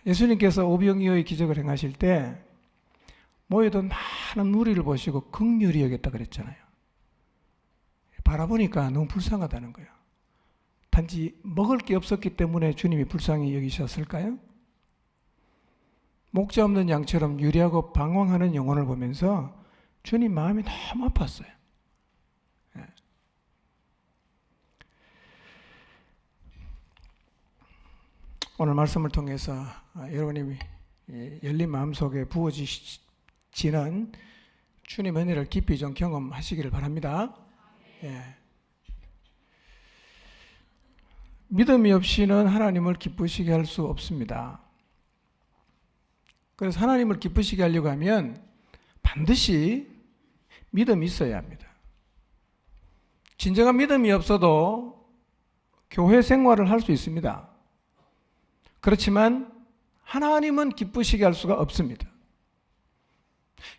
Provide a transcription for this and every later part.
예수님께서 오병이어의 기적을 행하실 때 모여든 많은 무리를 보시고 긍휼히 여겼다 그랬잖아요. 바라보니까 너무 불쌍하다는 거예요. 단지 먹을 게 없었기 때문에 주님이 불쌍히 여기셨을까요? 목자 없는 양처럼 유리하고 방황하는 영혼을 보면서 주님 마음이 너무 아팠어요. 오늘 말씀을 통해서 여러분이 열린 마음속에 부어지는 주님 은혜를 깊이 좀 경험하시기를 바랍니다. 믿음이 없이는 하나님을 기쁘시게 할 수 없습니다. 그래서 하나님을 기쁘시게 하려고 하면 반드시 믿음이 있어야 합니다. 진정한 믿음이 없어도 교회 생활을 할 수 있습니다. 그렇지만 하나님은 기쁘시게 할 수가 없습니다.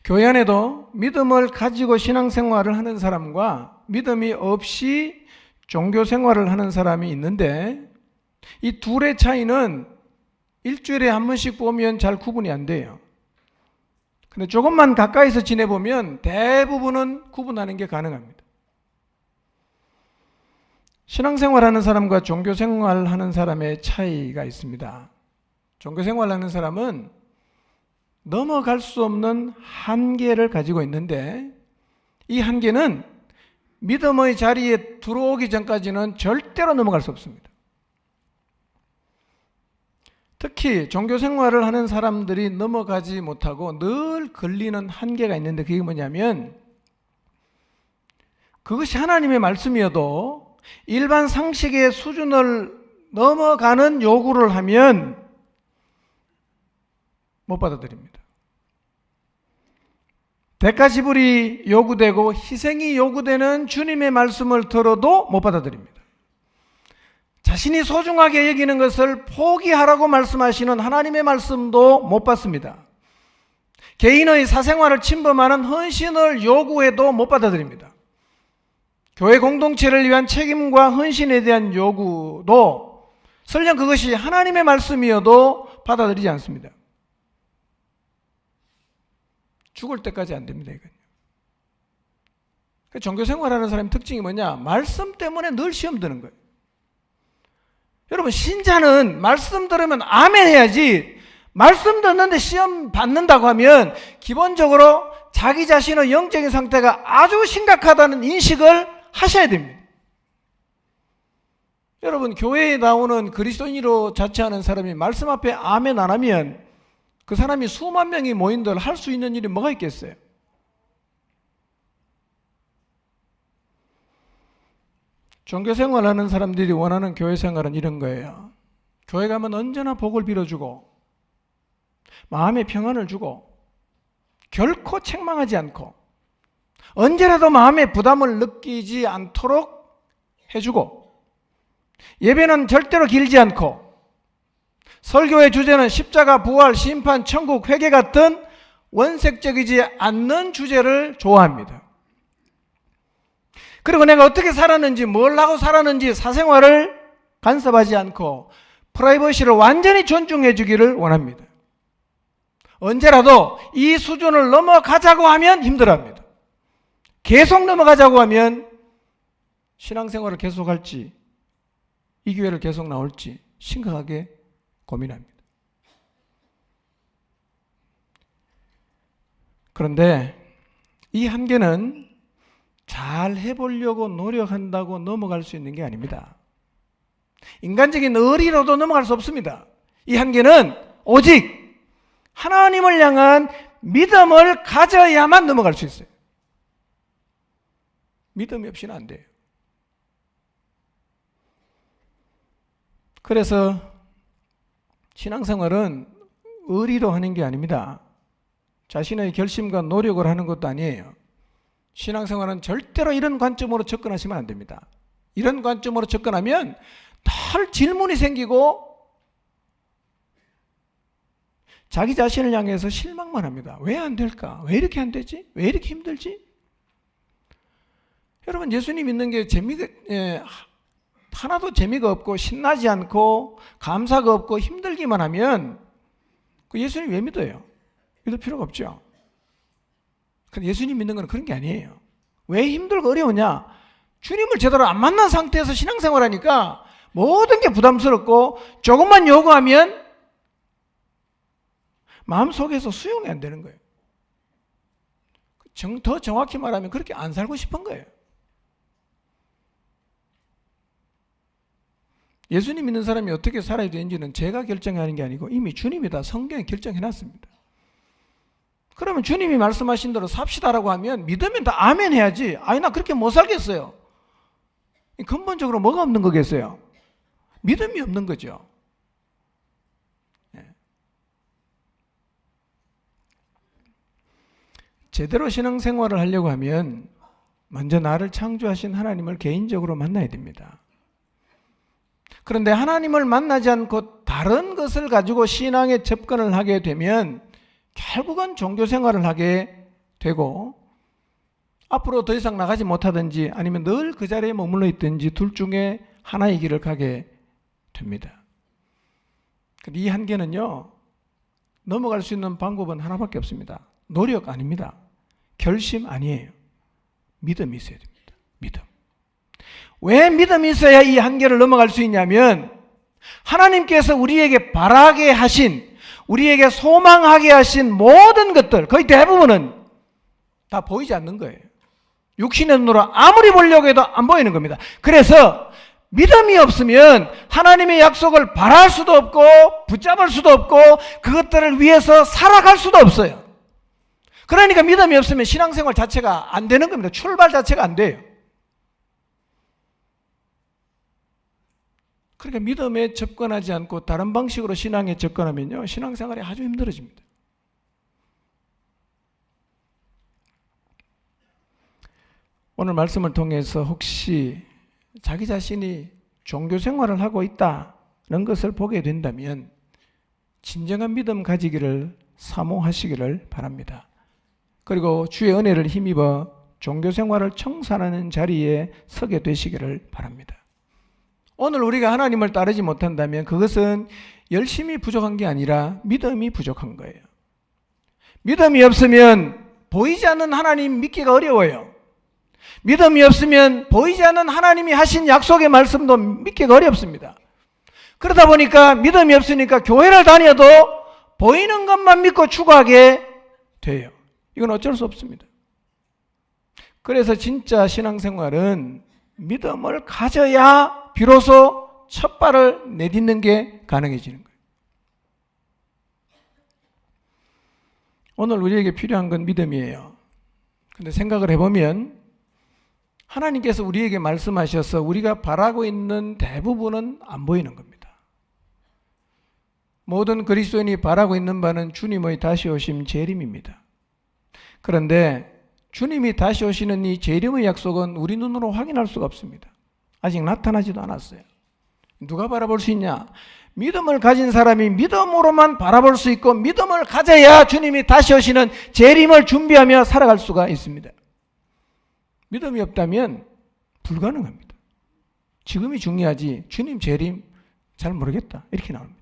교회 안에도 믿음을 가지고 신앙생활을 하는 사람과 믿음이 없이 종교생활을 하는 사람이 있는데 이 둘의 차이는 일주일에 한 번씩 보면 잘 구분이 안 돼요. 근데 조금만 가까이서 지내보면 대부분은 구분하는 게 가능합니다. 신앙생활하는 사람과 종교생활하는 사람의 차이가 있습니다. 종교생활하는 사람은 넘어갈 수 없는 한계를 가지고 있는데 이 한계는 믿음의 자리에 들어오기 전까지는 절대로 넘어갈 수 없습니다. 특히 종교생활을 하는 사람들이 넘어가지 못하고 늘 걸리는 한계가 있는데 그게 뭐냐면 그것이 하나님의 말씀이어도 일반 상식의 수준을 넘어가는 요구를 하면 못 받아들입니다. 대가 지불이 요구되고 희생이 요구되는 주님의 말씀을 들어도 못 받아들입니다. 자신이 소중하게 여기는 것을 포기하라고 말씀하시는 하나님의 말씀도 못 받습니다. 개인의 사생활을 침범하는 헌신을 요구해도 못 받아들입니다. 교회 공동체를 위한 책임과 헌신에 대한 요구도 설령 그것이 하나님의 말씀이어도 받아들이지 않습니다. 죽을 때까지 안 됩니다. 이건. 종교생활하는 사람의 특징이 뭐냐? 말씀 때문에 늘 시험 드는 거예요. 여러분, 신자는 말씀 들으면 아멘 해야지, 말씀 듣는데 시험 받는다고 하면 기본적으로 자기 자신의 영적인 상태가 아주 심각하다는 인식을 하셔야 됩니다. 여러분, 교회에 나오는 그리스도인으로 자처하는 사람이 말씀 앞에 아멘 안 하면 그 사람이 수만 명이 모인들 할 수 있는 일이 뭐가 있겠어요? 종교생활하는 사람들이 원하는 교회생활은 이런 거예요. 교회 가면 언제나 복을 빌어주고 마음의 평안을 주고 결코 책망하지 않고 언제라도 마음의 부담을 느끼지 않도록 해주고 예배는 절대로 길지 않고 설교의 주제는 십자가, 부활, 심판, 천국, 회개 같은 원색적이지 않는 주제를 좋아합니다. 그리고 내가 어떻게 살았는지, 뭘 하고 살았는지 사생활을 간섭하지 않고 프라이버시를 완전히 존중해 주기를 원합니다. 언제라도 이 수준을 넘어가자고 하면 힘들어합니다. 계속 넘어가자고 하면 신앙생활을 계속할지 이 교회를 계속 나올지 심각하게 고민합니다. 그런데 이 한계는 잘 해보려고 노력한다고 넘어갈 수 있는 게 아닙니다. 인간적인 의리로도 넘어갈 수 없습니다. 이 한계는 오직 하나님을 향한 믿음을 가져야만 넘어갈 수 있어요. 믿음이 없이는 안 돼요. 그래서 신앙생활은 의리로 하는 게 아닙니다. 자신의 결심과 노력을 하는 것도 아니에요. 신앙생활은 절대로 이런 관점으로 접근하시면 안 됩니다. 이런 관점으로 접근하면 늘 질문이 생기고 자기 자신을 향해서 실망만 합니다. 왜 안 될까? 왜 이렇게 안 되지? 왜 이렇게 힘들지? 여러분, 예수님 믿는 게 하나도 재미가 없고 신나지 않고 감사가 없고 힘들기만 하면 그 예수님 왜 믿어요? 믿을 필요가 없죠. 근데 예수님 믿는 건 그런 게 아니에요. 왜 힘들고 어려우냐? 주님을 제대로 안 만난 상태에서 신앙생활하니까 모든 게 부담스럽고 조금만 요구하면 마음속에서 수용이 안 되는 거예요. 더 정확히 말하면 그렇게 안 살고 싶은 거예요. 예수님 믿는 사람이 어떻게 살아야 되는지는 제가 결정하는 게 아니고 이미 주님이 다 성경에 결정해 놨습니다. 그러면 주님이 말씀하신 대로 삽시다라고 하면 믿으면 다 아멘 해야지. 아니 나 그렇게 못 살겠어요. 근본적으로 뭐가 없는 거겠어요? 믿음이 없는 거죠. 제대로 신앙생활을 하려고 하면 먼저 나를 창조하신 하나님을 개인적으로 만나야 됩니다. 그런데 하나님을 만나지 않고 다른 것을 가지고 신앙에 접근을 하게 되면 결국은 종교생활을 하게 되고 앞으로 더 이상 나가지 못하든지 아니면 늘 그 자리에 머물러 있든지 둘 중에 하나의 길을 가게 됩니다. 이 한계는요, 넘어갈 수 있는 방법은 하나밖에 없습니다. 노력 아닙니다. 결심 아니에요. 믿음이 있어야 됩니다. 믿음. 왜 믿음이 있어야 이 한계를 넘어갈 수 있냐면 하나님께서 우리에게 바라게 하신, 우리에게 소망하게 하신 모든 것들, 거의 대부분은 다 보이지 않는 거예요. 육신의 눈으로 아무리 보려고 해도 안 보이는 겁니다. 그래서 믿음이 없으면 하나님의 약속을 바랄 수도 없고 붙잡을 수도 없고 그것들을 위해서 살아갈 수도 없어요. 그러니까 믿음이 없으면 신앙생활 자체가 안 되는 겁니다. 출발 자체가 안 돼요. 그러니까 믿음에 접근하지 않고 다른 방식으로 신앙에 접근하면요, 신앙생활이 아주 힘들어집니다. 오늘 말씀을 통해서 혹시 자기 자신이 종교 생활을 하고 있다는 것을 보게 된다면 진정한 믿음 가지기를 사모하시기를 바랍니다. 그리고 주의 은혜를 힘입어 종교 생활을 청산하는 자리에 서게 되시기를 바랍니다. 오늘 우리가 하나님을 따르지 못한다면 그것은 열심히 부족한 게 아니라 믿음이 부족한 거예요. 믿음이 없으면 보이지 않는 하나님 믿기가 어려워요. 믿음이 없으면 보이지 않는 하나님이 하신 약속의 말씀도 믿기가 어렵습니다. 그러다 보니까 믿음이 없으니까 교회를 다녀도 보이는 것만 믿고 추구하게 돼요. 이건 어쩔 수 없습니다. 그래서 진짜 신앙생활은 믿음을 가져야 비로소 첫 발을 내딛는 게 가능해지는 거예요. 오늘 우리에게 필요한 건 믿음이에요. 근데 생각을 해보면 하나님께서 우리에게 말씀하셔서 우리가 바라고 있는 대부분은 안 보이는 겁니다. 모든 그리스도인이 바라고 있는 바는 주님의 다시 오심 재림입니다. 그런데 주님이 다시 오시는 이 재림의 약속은 우리 눈으로 확인할 수가 없습니다. 아직 나타나지도 않았어요. 누가 바라볼 수 있냐? 믿음을 가진 사람이 믿음으로만 바라볼 수 있고 믿음을 가져야 주님이 다시 오시는 재림을 준비하며 살아갈 수가 있습니다. 믿음이 없다면 불가능합니다. 지금이 중요하지 주님 재림 잘 모르겠다 이렇게 나옵니다.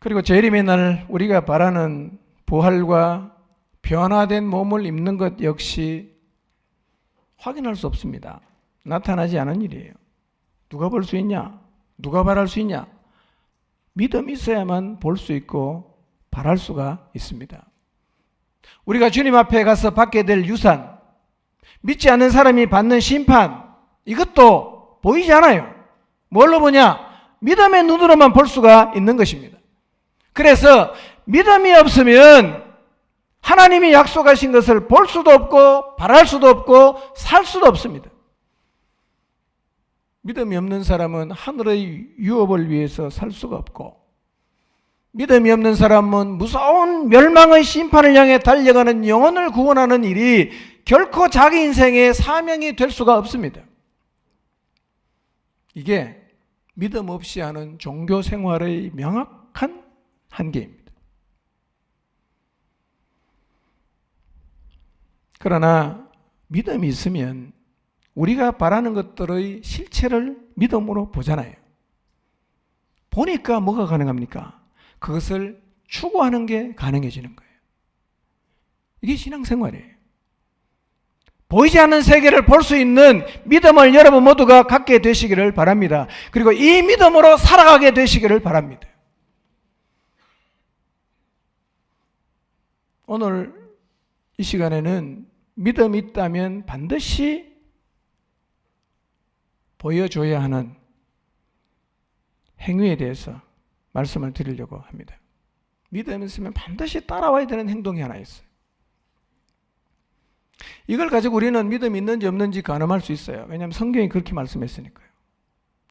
그리고 재림의 날 우리가 바라는 부활과 변화된 몸을 입는 것 역시 확인할 수 없습니다. 나타나지 않은 일이에요. 누가 볼 수 있냐? 누가 바랄 수 있냐? 믿음이 있어야만 볼 수 있고 바랄 수가 있습니다. 우리가 주님 앞에 가서 받게 될 유산, 믿지 않는 사람이 받는 심판, 이것도 보이지 않아요. 뭘로 보냐? 믿음의 눈으로만 볼 수가 있는 것입니다. 그래서 믿음이 없으면 하나님이 약속하신 것을 볼 수도 없고 바랄 수도 없고 살 수도 없습니다. 믿음이 없는 사람은 하늘의 유업을 위해서 살 수가 없고 믿음이 없는 사람은 무서운 멸망의 심판을 향해 달려가는 영혼을 구원하는 일이 결코 자기 인생의 사명이 될 수가 없습니다. 이게 믿음 없이 하는 종교 생활의 명확한 한계입니다. 그러나 믿음이 있으면 우리가 바라는 것들의 실체를 믿음으로 보잖아요. 보니까 뭐가 가능합니까? 그것을 추구하는 게 가능해지는 거예요. 이게 신앙생활이에요. 보이지 않는 세계를 볼 수 있는 믿음을 여러분 모두가 갖게 되시기를 바랍니다. 그리고 이 믿음으로 살아가게 되시기를 바랍니다. 오늘 이 시간에는 믿음이 있다면 반드시 보여줘야 하는 행위에 대해서 말씀을 드리려고 합니다. 믿음이 있으면 반드시 따라와야 되는 행동이 하나 있어요. 이걸 가지고 우리는 믿음이 있는지 없는지 가늠할 수 있어요. 왜냐하면 성경이 그렇게 말씀했으니까요.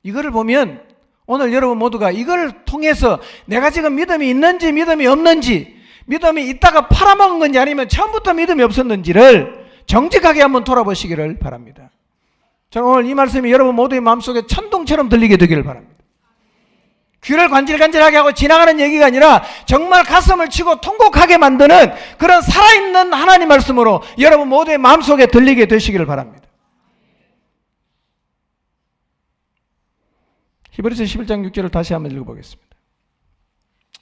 이거를 보면 오늘 여러분 모두가 이걸 통해서 내가 지금 믿음이 있는지 믿음이 없는지, 믿음이 있다가 팔아먹은 건지 아니면 처음부터 믿음이 없었는지를 정직하게 한번 돌아보시기를 바랍니다. 저는 오늘 이 말씀이 여러분 모두의 마음속에 천둥처럼 들리게 되기를 바랍니다. 귀를 간질간질하게 하고 지나가는 얘기가 아니라 정말 가슴을 치고 통곡하게 만드는 그런 살아있는 하나님 말씀으로 여러분 모두의 마음속에 들리게 되시기를 바랍니다. 히브리서 11장 6절을 다시 한번 읽어보겠습니다.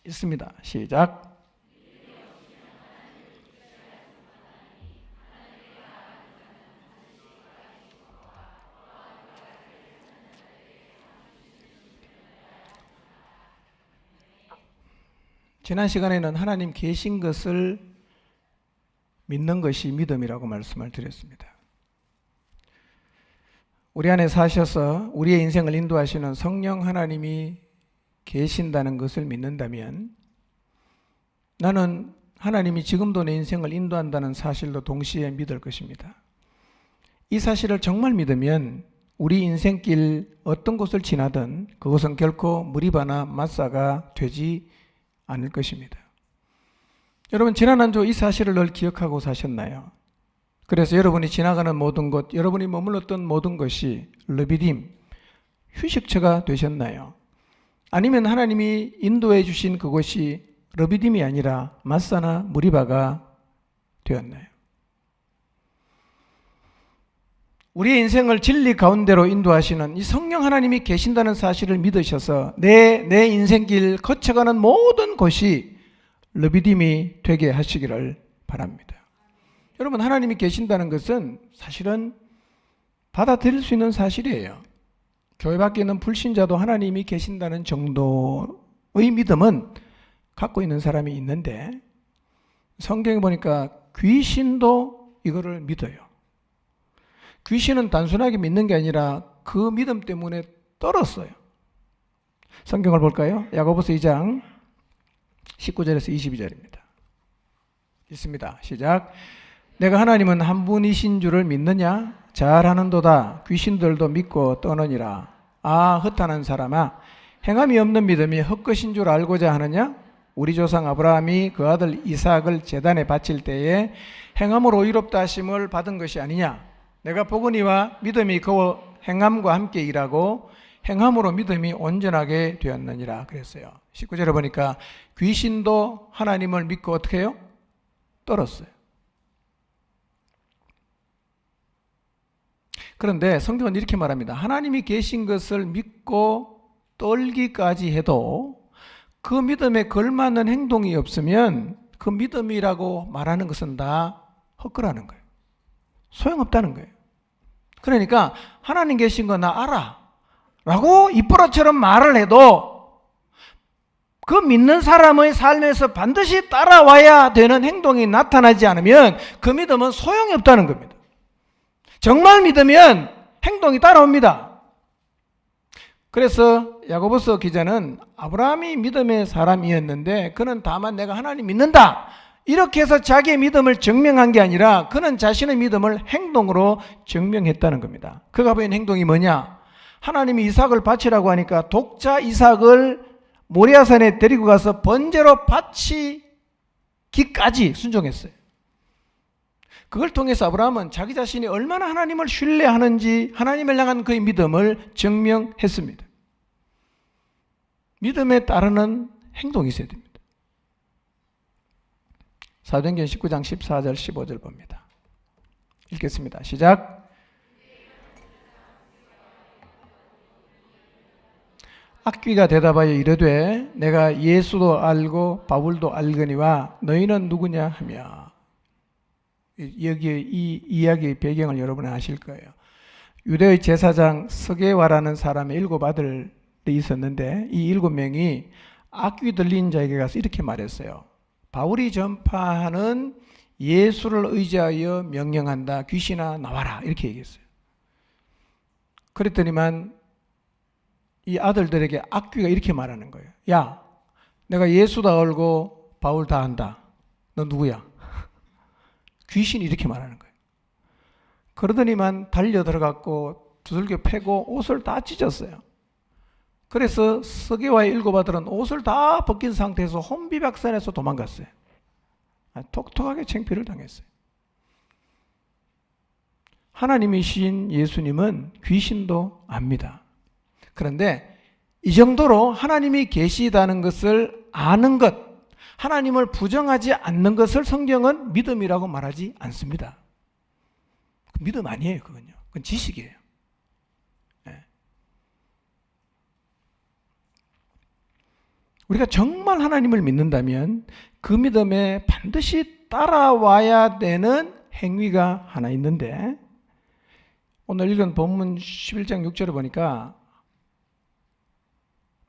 읽습니다. 시작. 지난 시간에는 하나님 계신 것을 믿는 것이 믿음이라고 말씀을 드렸습니다. 우리 안에 사셔서 우리의 인생을 인도하시는 성령 하나님이 계신다는 것을 믿는다면 나는 하나님이 지금도 내 인생을 인도한다는 사실도 동시에 믿을 것입니다. 이 사실을 정말 믿으면 우리 인생길 어떤 곳을 지나든 그것은 결코 무리바나 마사가 되지 않을 것입니다. 여러분 지난 한 주 이 사실을 늘 기억하고 사셨나요? 그래서 여러분이 지나가는 모든 곳, 여러분이 머물렀던 모든 것이 르비딤, 휴식처가 되셨나요? 아니면 하나님이 인도해 주신 그곳이 르비딤이 아니라 마사나 무리바가 되었나요? 우리의 인생을 진리 가운데로 인도하시는 이 성령 하나님이 계신다는 사실을 믿으셔서 내 인생길 거쳐가는 모든 곳이 르비딤이 되게 하시기를 바랍니다. 여러분 하나님이 계신다는 것은 사실은 받아들일 수 있는 사실이에요. 교회 밖에 있는 불신자도 하나님이 계신다는 정도의 믿음은 갖고 있는 사람이 있는데 성경에 보니까 귀신도 이거를 믿어요. 귀신은 단순하게 믿는 게 아니라 그 믿음 때문에 떨었어요. 성경을 볼까요? 야고보서 2장 19절에서 22절입니다. 읽습니다. 시작. 내가 하나님은 한 분이신 줄을 믿느냐? 잘하는도다. 귀신들도 믿고 떠느니라. 아, 허탄한 사람아, 행함이 없는 믿음이 헛것인 줄 알고자 하느냐? 우리 조상 아브라함이 그 아들 이삭을 제단에 바칠 때에 행함으로 의롭다 하심을 받은 것이 아니냐? 내가 보거니와 믿음이 그 행함과 함께 일하고 행함으로 믿음이 온전하게 되었느니라 그랬어요. 19절에 보니까 귀신도 하나님을 믿고 어떻게 해요? 떨었어요. 그런데 성경은 이렇게 말합니다. 하나님이 계신 것을 믿고 떨기까지 해도 그 믿음에 걸맞는 행동이 없으면 그 믿음이라고 말하는 것은 다 헛거라는 거예요. 소용없다는 거예요. 그러니까 하나님 계신 거 나 알아 라고 입버릇처럼 말을 해도 그 믿는 사람의 삶에서 반드시 따라와야 되는 행동이 나타나지 않으면 그 믿음은 소용이 없다는 겁니다. 정말 믿으면 행동이 따라옵니다. 그래서 야고보서 기자는 아브라함이 믿음의 사람이었는데 그는 다만 내가 하나님 믿는다 이렇게 해서 자기의 믿음을 증명한 게 아니라 그는 자신의 믿음을 행동으로 증명했다는 겁니다. 그가 보인 행동이 뭐냐? 하나님이 이삭을 바치라고 하니까 독자 이삭을 모리아산에 데리고 가서 번제로 바치기까지 순종했어요. 그걸 통해서 아브라함은 자기 자신이 얼마나 하나님을 신뢰하는지 하나님을 향한 그의 믿음을 증명했습니다. 믿음에 따르는 행동이 있어야 됩니다. 사도행전 19장 14절 15절 봅니다. 읽겠습니다. 시작. 악귀가 대답하여 이르되 내가 예수도 알고 바울도 알거니와 너희는 누구냐 하며, 여기에 이 이야기의 배경을 여러분은 아실 거예요. 유대의 제사장 스게와라는 사람의 7 아들이 있었는데 이 7명이 악귀 들린 자에게 가서 이렇게 말했어요. 바울이 전파하는 예수를 의지하여 명령한다. 귀신아 나와라. 이렇게 얘기했어요. 그랬더니만 이 아들들에게 악귀가 이렇게 말하는 거예요. 야, 내가 예수 다 알고 바울 다 안다. 너 누구야? 귀신이 이렇게 말하는 거예요. 그러더니만 달려 들어갔고 두들겨 패고 옷을 다 찢었어요. 그래서 스게와의 7 아들은 옷을 다 벗긴 상태에서 혼비백산해서 도망갔어요. 톡톡하게 창피를 당했어요. 하나님이신 예수님은 귀신도 압니다. 그런데 이 정도로 하나님이 계시다는 것을 아는 것, 하나님을 부정하지 않는 것을 성경은 믿음이라고 말하지 않습니다. 믿음 아니에요, 그건요. 그건 지식이에요. 네. 우리가 정말 하나님을 믿는다면 그 믿음에 반드시 따라와야 되는 행위가 하나 있는데, 오늘 읽은 본문 11장 6절을 보니까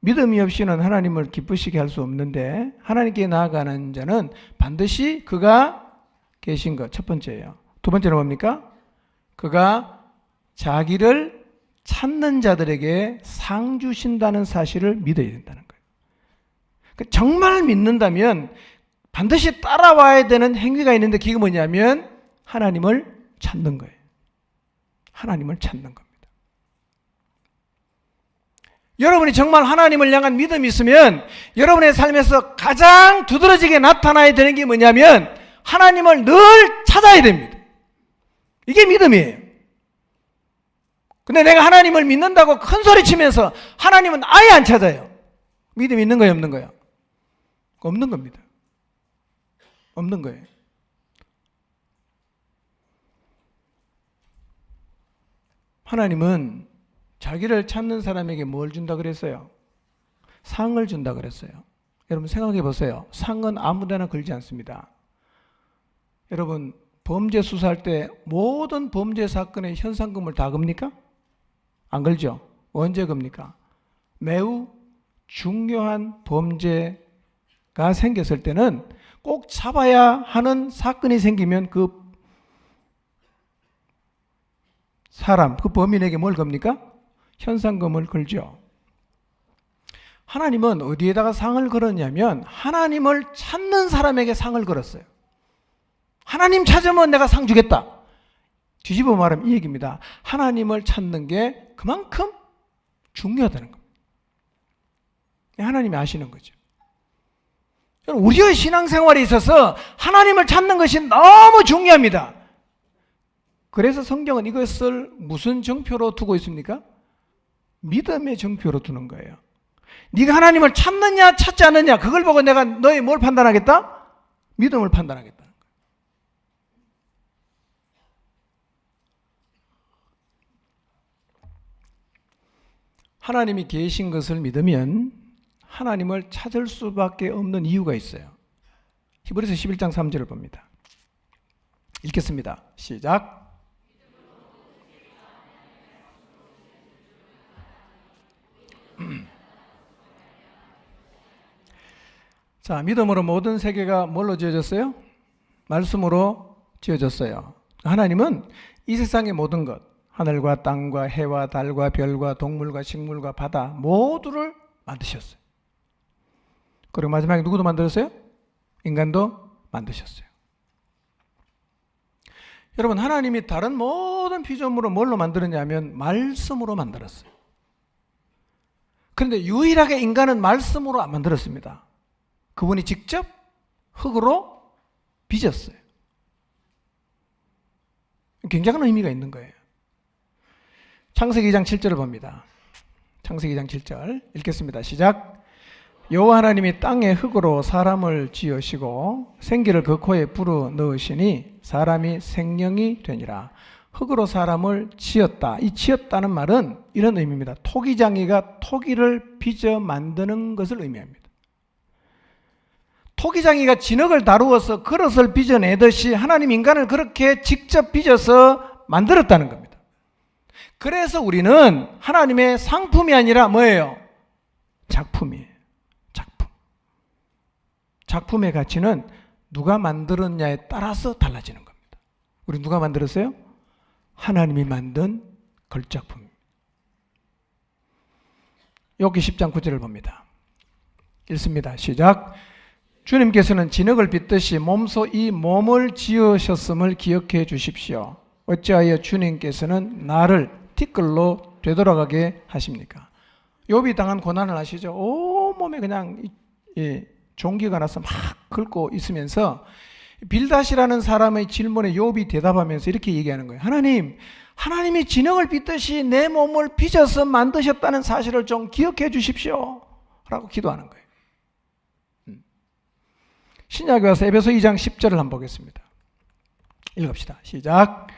믿음이 없이는 하나님을 기쁘시게 할 수 없는데 하나님께 나아가는 자는 반드시 그가 계신 것, 첫 번째예요. 두 번째는 뭡니까? 그가 자기를 찾는 자들에게 상 주신다는 사실을 믿어야 된다는 거예요. 정말 믿는다면 반드시 따라와야 되는 행위가 있는데 그게 뭐냐면 하나님을 찾는 거예요. 하나님을 찾는 겁니다. 여러분이 정말 하나님을 향한 믿음이 있으면 여러분의 삶에서 가장 두드러지게 나타나야 되는 게 뭐냐면 하나님을 늘 찾아야 됩니다. 이게 믿음이에요. 근데 내가 하나님을 믿는다고 큰 소리 치면서 하나님은 아예 안 찾아요. 믿음이 있는 거예요, 없는 거예요? 없는 겁니다. 없는 거예요. 하나님은 자기를 찾는 사람에게 뭘 준다 그랬어요? 상을 준다 그랬어요. 여러분 생각해 보세요. 상은 아무데나 걸지 않습니다. 여러분 범죄 수사할 때 모든 범죄 사건의 현상금을 다 겁니까? 안 걸죠. 언제 겁니까? 매우 중요한 범죄가 생겼을 때는 꼭 잡아야 하는 사건이 생기면 그 사람, 그 범인에게 뭘 겁니까? 현상금을 걸죠. 하나님은 어디에다가 상을 걸었냐면 하나님을 찾는 사람에게 상을 걸었어요. 하나님 찾으면 내가 상 주겠다. 뒤집어 말하면 이 얘기입니다. 하나님을 찾는 게 그만큼 중요하다는 겁니다. 하나님이 아시는 거죠. 우리의 신앙생활에 있어서 하나님을 찾는 것이 너무 중요합니다. 그래서 성경은 이것을 무슨 정표로 두고 있습니까? 믿음의 정표로 두는 거예요. 네가 하나님을 찾느냐 찾지 않느냐 그걸 보고 내가 너희 뭘 판단하겠다? 믿음을 판단하겠다. 하나님이 계신 것을 믿으면 하나님을 찾을 수밖에 없는 이유가 있어요. 히브리서 11장 3절을 봅니다. 읽겠습니다. 시작. 자, 믿음으로 모든 세계가 뭘로 지어졌어요? 말씀으로 지어졌어요. 하나님은 이 세상의 모든 것, 하늘과 땅과 해와 달과 별과 동물과 식물과 바다 모두를 만드셨어요. 그리고 마지막에 누구도 만들었어요? 인간도 만드셨어요. 여러분, 하나님이 다른 모든 피조물을 뭘로 만들었냐면 말씀으로 만들었어요. 그런데 유일하게 인간은 말씀으로 안 만들었습니다. 그분이 직접 흙으로 빚었어요. 굉장한 의미가 있는 거예요. 창세기 2장 7절을 봅니다. 창세기 2장 7절 읽겠습니다. 시작. 여호와 하나님이 땅에 흙으로 사람을 지으시고 생기를 그 코에 불어 넣으시니 사람이 생명이 되니라. 흙으로 사람을 지었다. 이 지었다는 말은 이런 의미입니다. 토기장이가 토기를 빚어 만드는 것을 의미합니다. 토기장이가 진흙을 다루어서 그릇을 빚어내듯이 하나님 인간을 그렇게 직접 빚어서 만들었다는 겁니다. 그래서 우리는 하나님의 상품이 아니라 뭐예요? 작품이에요. 작품. 작품의 가치는 누가 만들었냐에 따라서 달라지는 겁니다. 우리 누가 만들었어요? 하나님이 만든 걸작품입니다. 욥기 10장 9절을 봅니다. 읽습니다. 시작. 주님께서는 진흙을 빚듯이 몸소 이 몸을 지으셨음을 기억해 주십시오. 어찌하여 주님께서는 나를 티끌로 되돌아가게 하십니까? 욥이 당한 고난을 아시죠? 온몸에 그냥 종기가 나서 막 긁고 있으면서 빌닷이라는 사람의 질문에 욥이 대답하면서 이렇게 얘기하는 거예요. 하나님이 진흙을 빚듯이 내 몸을 빚어서 만드셨다는 사실을 좀 기억해 주십시오 라고 기도하는 거예요. 신약에 와서 에베소 2장 10절을 한번 보겠습니다. 읽읍시다. 시작.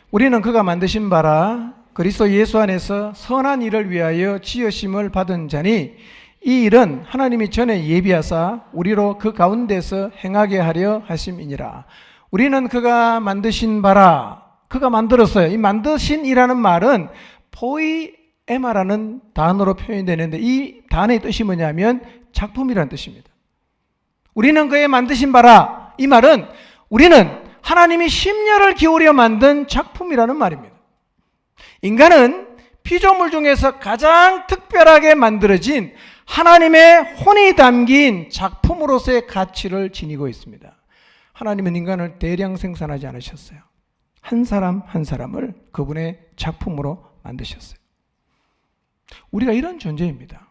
우리는 그가 만드신 바라 그리스도 예수 안에서 선한 일을 위하여 지으심을 받은 자니 이 일은 하나님이 전에 예비하사 우리로 그 가운데서 행하게 하려 하심이니라. 우리는 그가 만드신 바라, 그가 만들었어요. 이 만드신이라는 말은 포이에마라는 단어로 표현되는데 이 단어의 뜻이 뭐냐면 작품이라는 뜻입니다. 우리는 그의 만드신 바라, 이 말은 우리는 하나님이 심려를 기울여 만든 작품이라는 말입니다. 인간은 피조물 중에서 가장 특별하게 만들어진 하나님의 혼이 담긴 작품으로서의 가치를 지니고 있습니다. 하나님은 인간을 대량 생산하지 않으셨어요. 한 사람 한 사람을 그분의 작품으로 만드셨어요. 우리가 이런 존재입니다.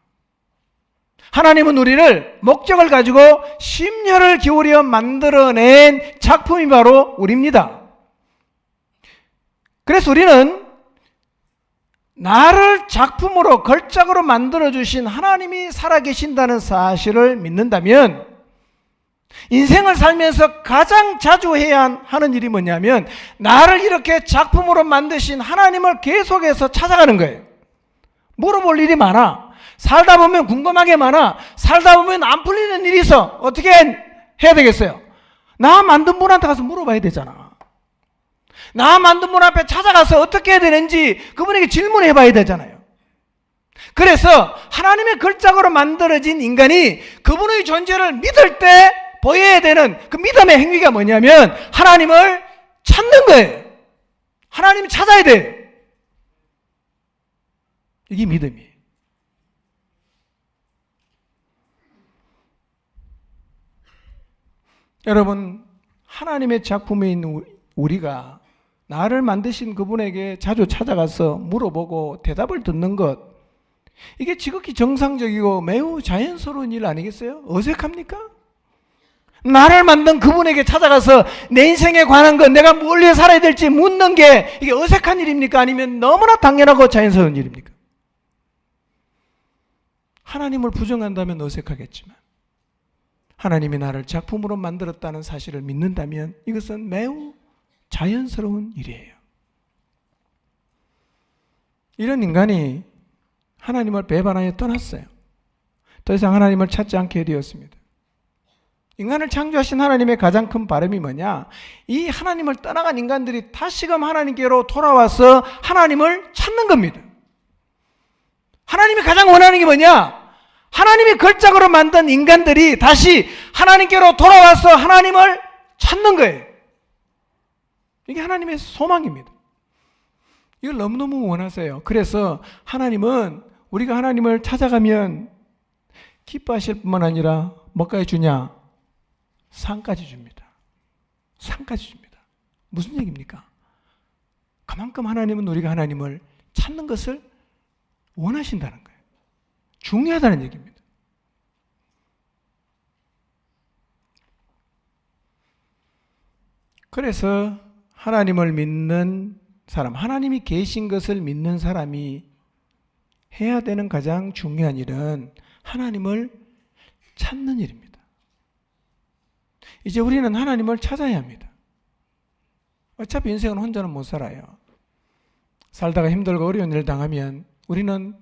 하나님은 우리를 목적을 가지고 심려를 기울여 만들어낸 작품이 바로 우리입니다. 그래서 우리는 나를 작품으로 걸작으로 만들어주신 하나님이 살아계신다는 사실을 믿는다면 인생을 살면서 가장 자주 해야 하는 일이 뭐냐면 나를 이렇게 작품으로 만드신 하나님을 계속해서 찾아가는 거예요. 물어볼 일이 많아. 살다 보면 궁금한 게 많아. 살다 보면 안 풀리는 일이 있어. 어떻게 해야 되겠어요? 나 만든 분한테 가서 물어봐야 되잖아. 나 만든 분 앞에 찾아가서 어떻게 해야 되는지 그분에게 질문해 봐야 되잖아요. 그래서 하나님의 걸작으로 만들어진 인간이 그분의 존재를 믿을 때 보여야 되는 그 믿음의 행위가 뭐냐면 하나님을 찾는 거예요. 하나님을 찾아야 돼요. 이게 믿음이에요. 여러분, 하나님의 작품인 우리가 나를 만드신 그분에게 자주 찾아가서 물어보고 대답을 듣는 것, 이게 지극히 정상적이고 매우 자연스러운 일 아니겠어요? 어색합니까? 나를 만든 그분에게 찾아가서 내 인생에 관한 것, 내가 뭘 위해 살아야 될지 묻는 게 이게 어색한 일입니까? 아니면 너무나 당연하고 자연스러운 일입니까? 하나님을 부정한다면 어색하겠지만 하나님이 나를 작품으로 만들었다는 사실을 믿는다면 이것은 매우 자연스러운 일이에요. 이런 인간이 하나님을 배반하여 떠났어요. 더 이상 하나님을 찾지 않게 되었습니다. 인간을 창조하신 하나님의 가장 큰 바람이 뭐냐? 이 하나님을 떠나간 인간들이 다시금 하나님께로 돌아와서 하나님을 찾는 겁니다. 하나님이 가장 원하는 게 뭐냐? 하나님이 걸작으로 만든 인간들이 다시 하나님께로 돌아와서 하나님을 찾는 거예요. 이게 하나님의 소망입니다. 이걸 너무너무 원하세요. 그래서 하나님은 우리가 하나님을 찾아가면 기뻐하실 뿐만 아니라 뭐까지 주냐? 상까지 줍니다. 상까지 줍니다. 무슨 얘기입니까? 그만큼 하나님은 우리가 하나님을 찾는 것을 원하신다는 거예요. 중요하다는 얘기입니다. 그래서 하나님을 믿는 사람, 하나님이 계신 것을 믿는 사람이 해야 되는 가장 중요한 일은 하나님을 찾는 일입니다. 이제 우리는 하나님을 찾아야 합니다. 어차피 인생은 혼자는 못 살아요. 살다가 힘들고 어려운 일을 당하면 우리는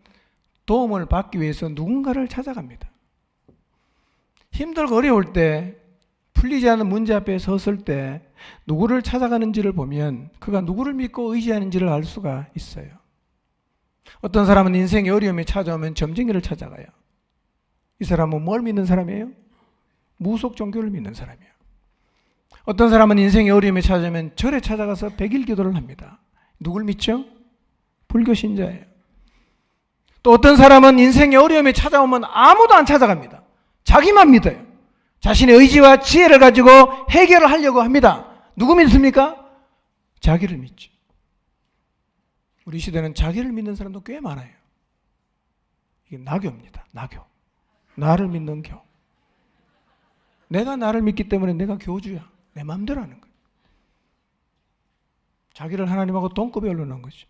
도움을 받기 위해서 누군가를 찾아갑니다. 힘들고 어려울 때, 풀리지 않는 문제 앞에 섰을 때 누구를 찾아가는지를 보면 그가 누구를 믿고 의지하는지를 알 수가 있어요. 어떤 사람은 인생의 어려움이 찾아오면 점쟁이를 찾아가요. 이 사람은 뭘 믿는 사람이에요? 무속 종교를 믿는 사람이에요. 어떤 사람은 인생의 어려움이 찾아오면 절에 찾아가서 100일 기도를 합니다. 누굴 믿죠? 불교 신자예요. 또 어떤 사람은 인생의 어려움이 찾아오면 아무도 안 찾아갑니다. 자기만 믿어요. 자신의 의지와 지혜를 가지고 해결을 하려고 합니다. 누구 믿습니까? 자기를 믿죠. 우리 시대는 자기를 믿는 사람도 꽤 많아요. 이게 나교입니다. 나교. 나를 믿는 교. 내가 나를 믿기 때문에 내가 교주야. 내 마음대로 하는 거예요. 자기를 하나님하고 동급에 올려놓은 거죠.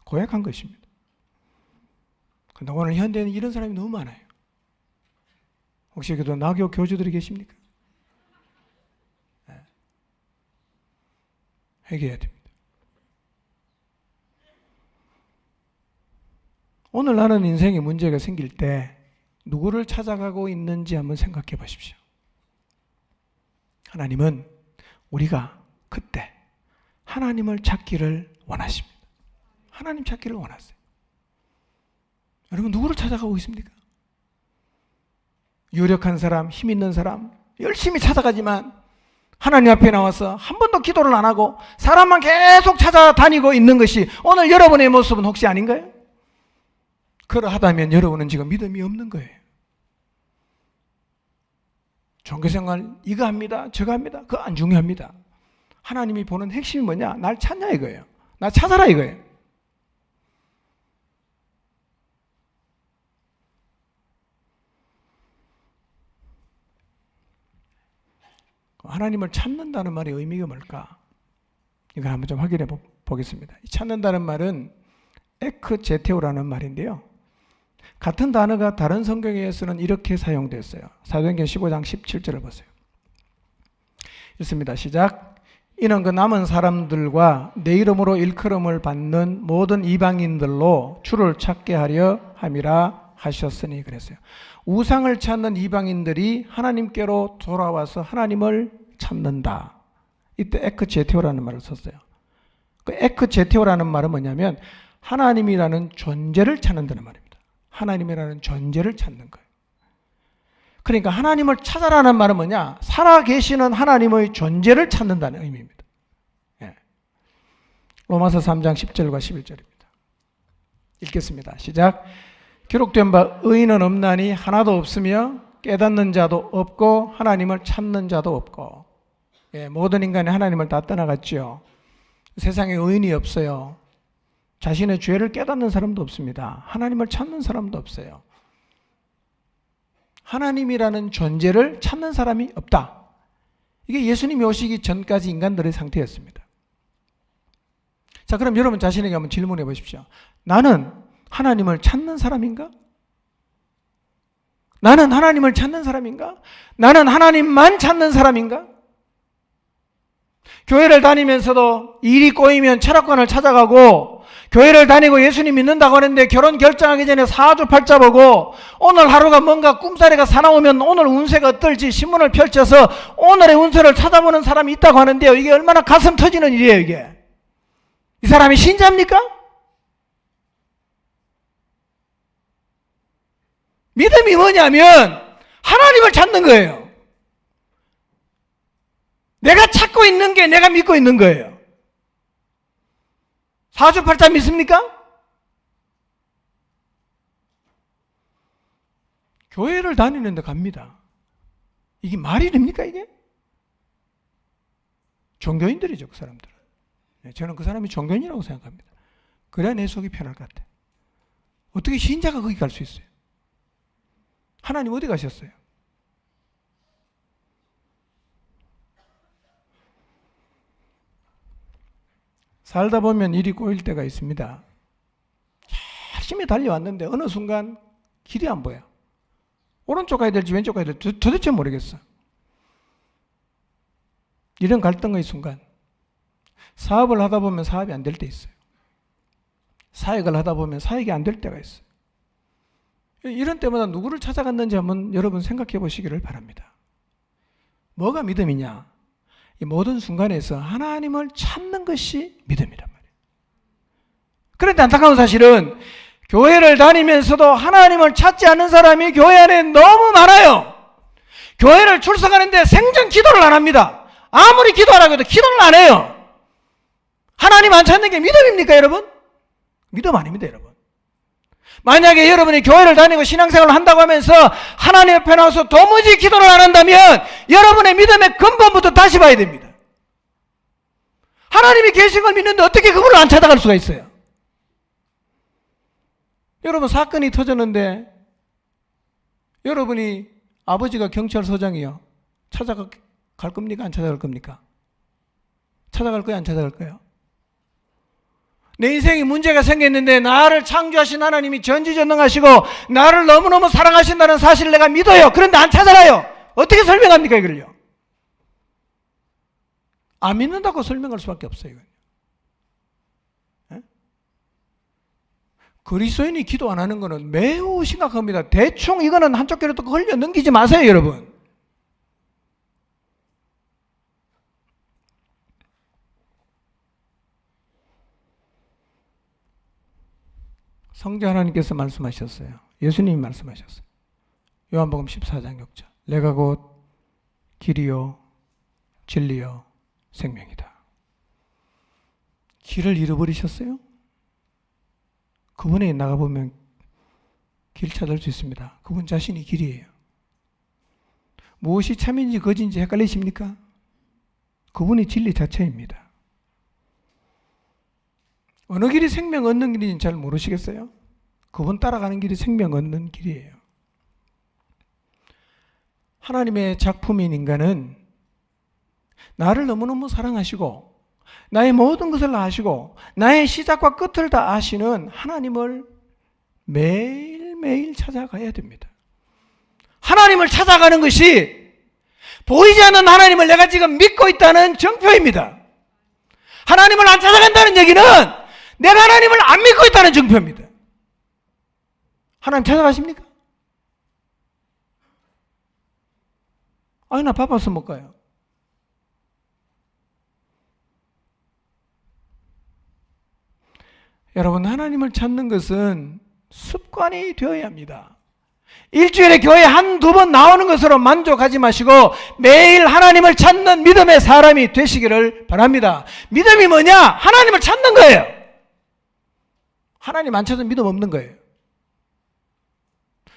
고약한 것입니다. 그런데 오늘 현대에는 이런 사람이 너무 많아요. 혹시 여기도 나교 교주들이 계십니까? 네. 회개해야 됩니다. 오늘 나는 인생에 문제가 생길 때 누구를 찾아가고 있는지 한번 생각해 보십시오. 하나님은 우리가 그때 하나님을 찾기를 원하십니다. 하나님 찾기를 원하세요. 여러분 누구를 찾아가고 있습니까? 유력한 사람, 힘 있는 사람 열심히 찾아가지만 하나님 앞에 나와서 한 번도 기도를 안 하고 사람만 계속 찾아다니고 있는 것이 오늘 여러분의 모습은 혹시 아닌가요? 그러하다면 여러분은 지금 믿음이 없는 거예요. 종교생활 이거 합니다, 저거 합니다. 그거 안 중요합니다. 하나님이 보는 핵심이 뭐냐? 날 찾냐 이거예요. 나 찾아라 이거예요. 하나님을 찾는다는 말의 의미가 뭘까? 이걸 한번 좀 확인해 보겠습니다. 찾는다는 말은 에크제테오라는 말인데요. 같은 단어가 다른 성경에서는 이렇게 사용됐어요. 사도행전 15장 17절을 보세요. 읽습니다. 시작. 이는 그 남은 사람들과 내 이름으로 일컬음을 받는 모든 이방인들로 주를 찾게 하려 함이라 하셨으니 그랬어요. 우상을 찾는 이방인들이 하나님께로 돌아와서 하나님을 찾는다. 이때 에크제테오라는 말을 썼어요. 그 에크제테오라는 말은 뭐냐면 하나님이라는 존재를 찾는다는 말입니다. 하나님이라는 존재를 찾는 거예요. 그러니까 하나님을 찾아라는 말은 뭐냐? 살아계시는 하나님의 존재를 찾는다는 의미입니다. 예. 로마서 3장 10절과 11절입니다. 읽겠습니다. 시작. 기록된 바 의인은 없나니 하나도 없으며 깨닫는 자도 없고 하나님을 찾는 자도 없고. 예, 모든 인간이 하나님을 다 떠나갔죠. 세상에 의인이 없어요. 자신의 죄를 깨닫는 사람도 없습니다. 하나님을 찾는 사람도 없어요. 하나님이라는 존재를 찾는 사람이 없다. 이게 예수님이 오시기 전까지 인간들의 상태였습니다. 자, 그럼 여러분 자신에게 한번 질문해 보십시오. 나는 하나님을 찾는 사람인가? 나는 하나님을 찾는 사람인가? 나는 하나님만 찾는 사람인가? 교회를 다니면서도 일이 꼬이면 철학관을 찾아가고 교회를 다니고 예수님 믿는다고 하는데 결혼 결정하기 전에 사주팔자 보고 오늘 하루가 뭔가 꿈자리가 사나우면 오늘 운세가 어떨지 신문을 펼쳐서 오늘의 운세를 찾아보는 사람이 있다고 하는데요. 이게 얼마나 가슴 터지는 일이에요, 이게. 이 사람이 신자입니까? 믿음이 뭐냐면 하나님을 찾는 거예요. 내가 찾고 있는 게 내가 믿고 있는 거예요. 사주팔자 믿습니까? 교회를 다니는데 갑니다. 이게 말이 됩니까 이게? 종교인들이죠, 그 사람들은. 저는 그 사람이 종교인이라고 생각합니다. 그래야 내 속이 편할 것 같아요. 어떻게 신자가 거기 갈 수 있어요? 하나님 어디 가셨어요? 살다 보면 일이 꼬일 때가 있습니다. 열심히 달려왔는데 어느 순간 길이 안 보여. 오른쪽 가야 될지 왼쪽 가야 될지 도대체 모르겠어. 이런 갈등의 순간 사업을 하다 보면 사업이 안 될 때 있어요. 사역을 하다 보면 사역이 안 될 때가 있어요. 이런 때마다 누구를 찾아갔는지 한번 여러분 생각해 보시기를 바랍니다. 뭐가 믿음이냐? 이 모든 순간에서 하나님을 찾는 것이 믿음이란 말이에요. 그런데 안타까운 사실은 교회를 다니면서도 하나님을 찾지 않는 사람이 교회 안에 너무 많아요. 교회를 출석하는데 생전 기도를 안 합니다. 아무리 기도하라고 해도 기도를 안 해요. 하나님 안 찾는 게 믿음입니까, 여러분? 믿음 아닙니다, 여러분. 만약에 여러분이 교회를 다니고 신앙생활을 한다고 하면서 하나님 앞에 나와서 도무지 기도를 안 한다면 여러분의 믿음의 근본부터 다시 봐야 됩니다. 하나님이 계신 걸 믿는데 어떻게 그분을 안 찾아갈 수가 있어요? 여러분, 사건이 터졌는데 여러분이 아버지가 경찰서장이요. 찾아갈 겁니까? 안 찾아갈 겁니까? 찾아갈 거예요? 안 찾아갈 거예요? 내 인생에 문제가 생겼는데 나를 창조하신 하나님이 전지전능하시고 나를 너무너무 사랑하신다는 사실을 내가 믿어요. 그런데 안 찾아가요. 어떻게 설명합니까, 이걸요? 안 믿는다고 설명할 수밖에 없어요. 예? 그리스도인이 기도 안 하는 것은 매우 심각합니다. 대충 이거는 한쪽 귀로 또 흘려 넘기지 마세요, 여러분. 성자 하나님께서 말씀하셨어요. 예수님이 말씀하셨어요. 요한복음 14장 6절. 내가 곧 길이요 진리요 생명이다. 길을 잃어버리셨어요? 그분에 나가보면 길 찾을 수 있습니다. 그분 자신이 길이에요. 무엇이 참인지 거짓인지 헷갈리십니까? 그분이 진리 자체입니다. 어느 길이 생명 얻는 길인지 잘 모르시겠어요? 그분 따라가는 길이 생명 얻는 길이에요. 하나님의 작품인 인간은 나를 너무너무 사랑하시고 나의 모든 것을 아시고 나의 시작과 끝을 다 아시는 하나님을 매일매일 찾아가야 됩니다. 하나님을 찾아가는 것이 보이지 않는 하나님을 내가 지금 믿고 있다는 증표입니다. 하나님을 안 찾아간다는 얘기는 내가 하나님을 안 믿고 있다는 증표입니다. 하나님 찾아가십니까? 아니, 나 바빠서 못 가요. 여러분, 하나님을 찾는 것은 습관이 되어야 합니다. 일주일에 교회 한두 번 나오는 것으로 만족하지 마시고 매일 하나님을 찾는 믿음의 사람이 되시기를 바랍니다. 믿음이 뭐냐? 하나님을 찾는 거예요. 하나님 안 찾으면 믿음 없는 거예요.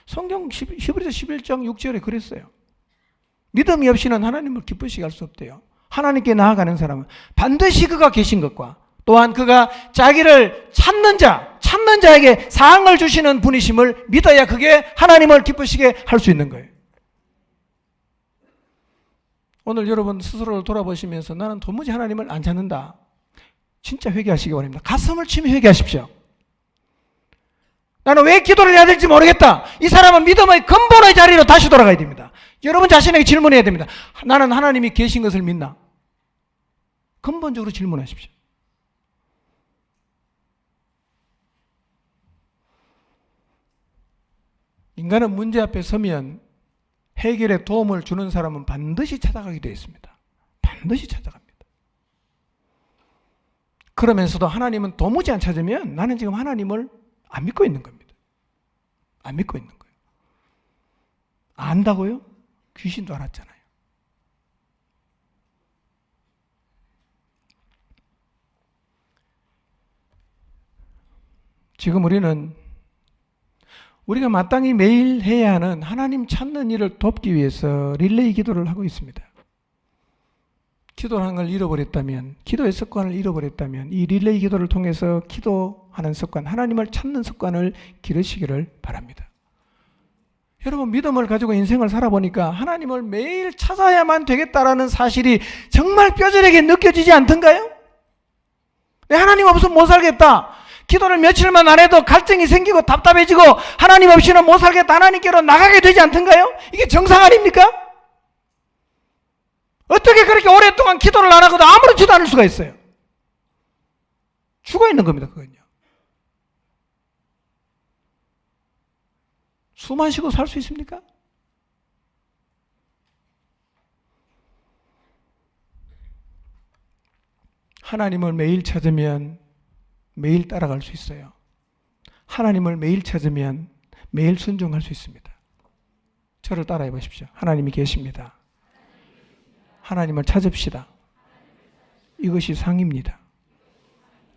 성경 히브리서 11장 6절에 그랬어요. 믿음이 없이는 하나님을 기쁘시게 할 수 없대요. 하나님께 나아가는 사람은 반드시 그가 계신 것과 또한 그가 자기를 찾는 자에게 사항을 주시는 분이심을 믿어야 그게 하나님을 기쁘시게 할 수 있는 거예요. 오늘 여러분 스스로를 돌아보시면서 나는 도무지 하나님을 안 찾는다. 진짜 회개하시기 바랍니다. 가슴을 치며 회개하십시오. 나는 왜 기도를 해야 될지 모르겠다. 이 사람은 믿음의 근본의 자리로 다시 돌아가야 됩니다. 여러분 자신에게 질문해야 됩니다. 나는 하나님이 계신 것을 믿나? 근본적으로 질문하십시오. 인간은 문제 앞에 서면 해결에 도움을 주는 사람은 반드시 찾아가게 되어 있습니다. 반드시 찾아갑니다. 그러면서도 하나님은 도무지 안 찾으면 나는 지금 하나님을 안 믿고 있는 겁니다. 안 믿고 있는 거예요. 안다고요? 귀신도 알았잖아요. 지금 우리가 마땅히 매일 해야 하는 하나님 찾는 일을 돕기 위해서 릴레이 기도를 하고 있습니다. 기도하는 걸 잃어버렸다면, 기도의 습관을 잃어버렸다면 이 릴레이 기도를 통해서 기도하는 습관, 하나님을 찾는 습관을 기르시기를 바랍니다. 여러분, 믿음을 가지고 인생을 살아보니까 하나님을 매일 찾아야만 되겠다라는 사실이 정말 뼈저리게 느껴지지 않던가요? 내 하나님 없으면 못 살겠다. 기도를 며칠만 안 해도 갈증이 생기고 답답해지고 하나님 없이는 못 살겠다. 하나님께로 나가게 되지 않던가요? 이게 정상 아닙니까? 어떻게 그렇게 오랫동안 기도를 안 하고도 아무렇지도 않을 수가 있어요? 죽어 있는 겁니다, 그건요. 숨 안 쉬고 살 수 있습니까? 하나님을 매일 찾으면 매일 따라갈 수 있어요. 하나님을 매일 찾으면 매일 순종할 수 있습니다. 저를 따라해 보십시오. 하나님이 계십니다. 하나님을 찾읍시다. 이것이 상입니다.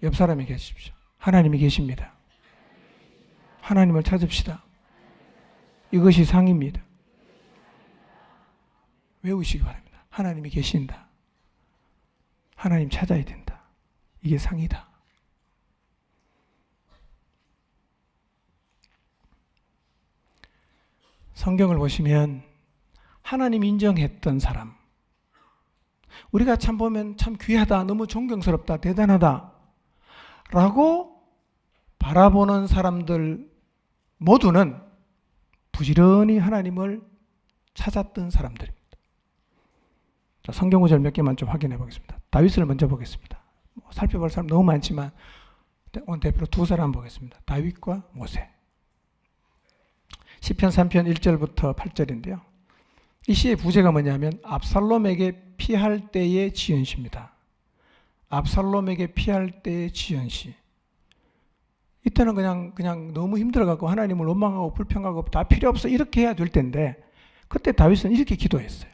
옆 사람에 계십시오. 하나님이 계십니다. 하나님을 찾읍시다. 이것이 상입니다. 외우시기 바랍니다. 하나님이 계신다. 하나님 찾아야 된다. 이게 상이다. 성경을 보시면 하나님 인정했던 사람, 우리가 참 보면 참 귀하다, 너무 존경스럽다, 대단하다 라고 바라보는 사람들 모두는 부지런히 하나님을 찾았던 사람들입니다. 자, 성경 구절 몇 개만 좀 확인해 보겠습니다. 다윗을 먼저 보겠습니다. 살펴볼 사람 너무 많지만 오늘 대표로 두 사람 보겠습니다. 다윗과 모세. 시편 3편 1절부터 8절인데요. 이 시의 부제가 뭐냐면 압살롬에게 피할 때의 지연시입니다. 압살롬에게 피할 때의 지연시. 이때는 그냥 너무 힘들어갖고 하나님을 원망하고 불평하고 다 필요 없어 이렇게 해야 될 텐데 그때 다윗은 이렇게 기도했어요.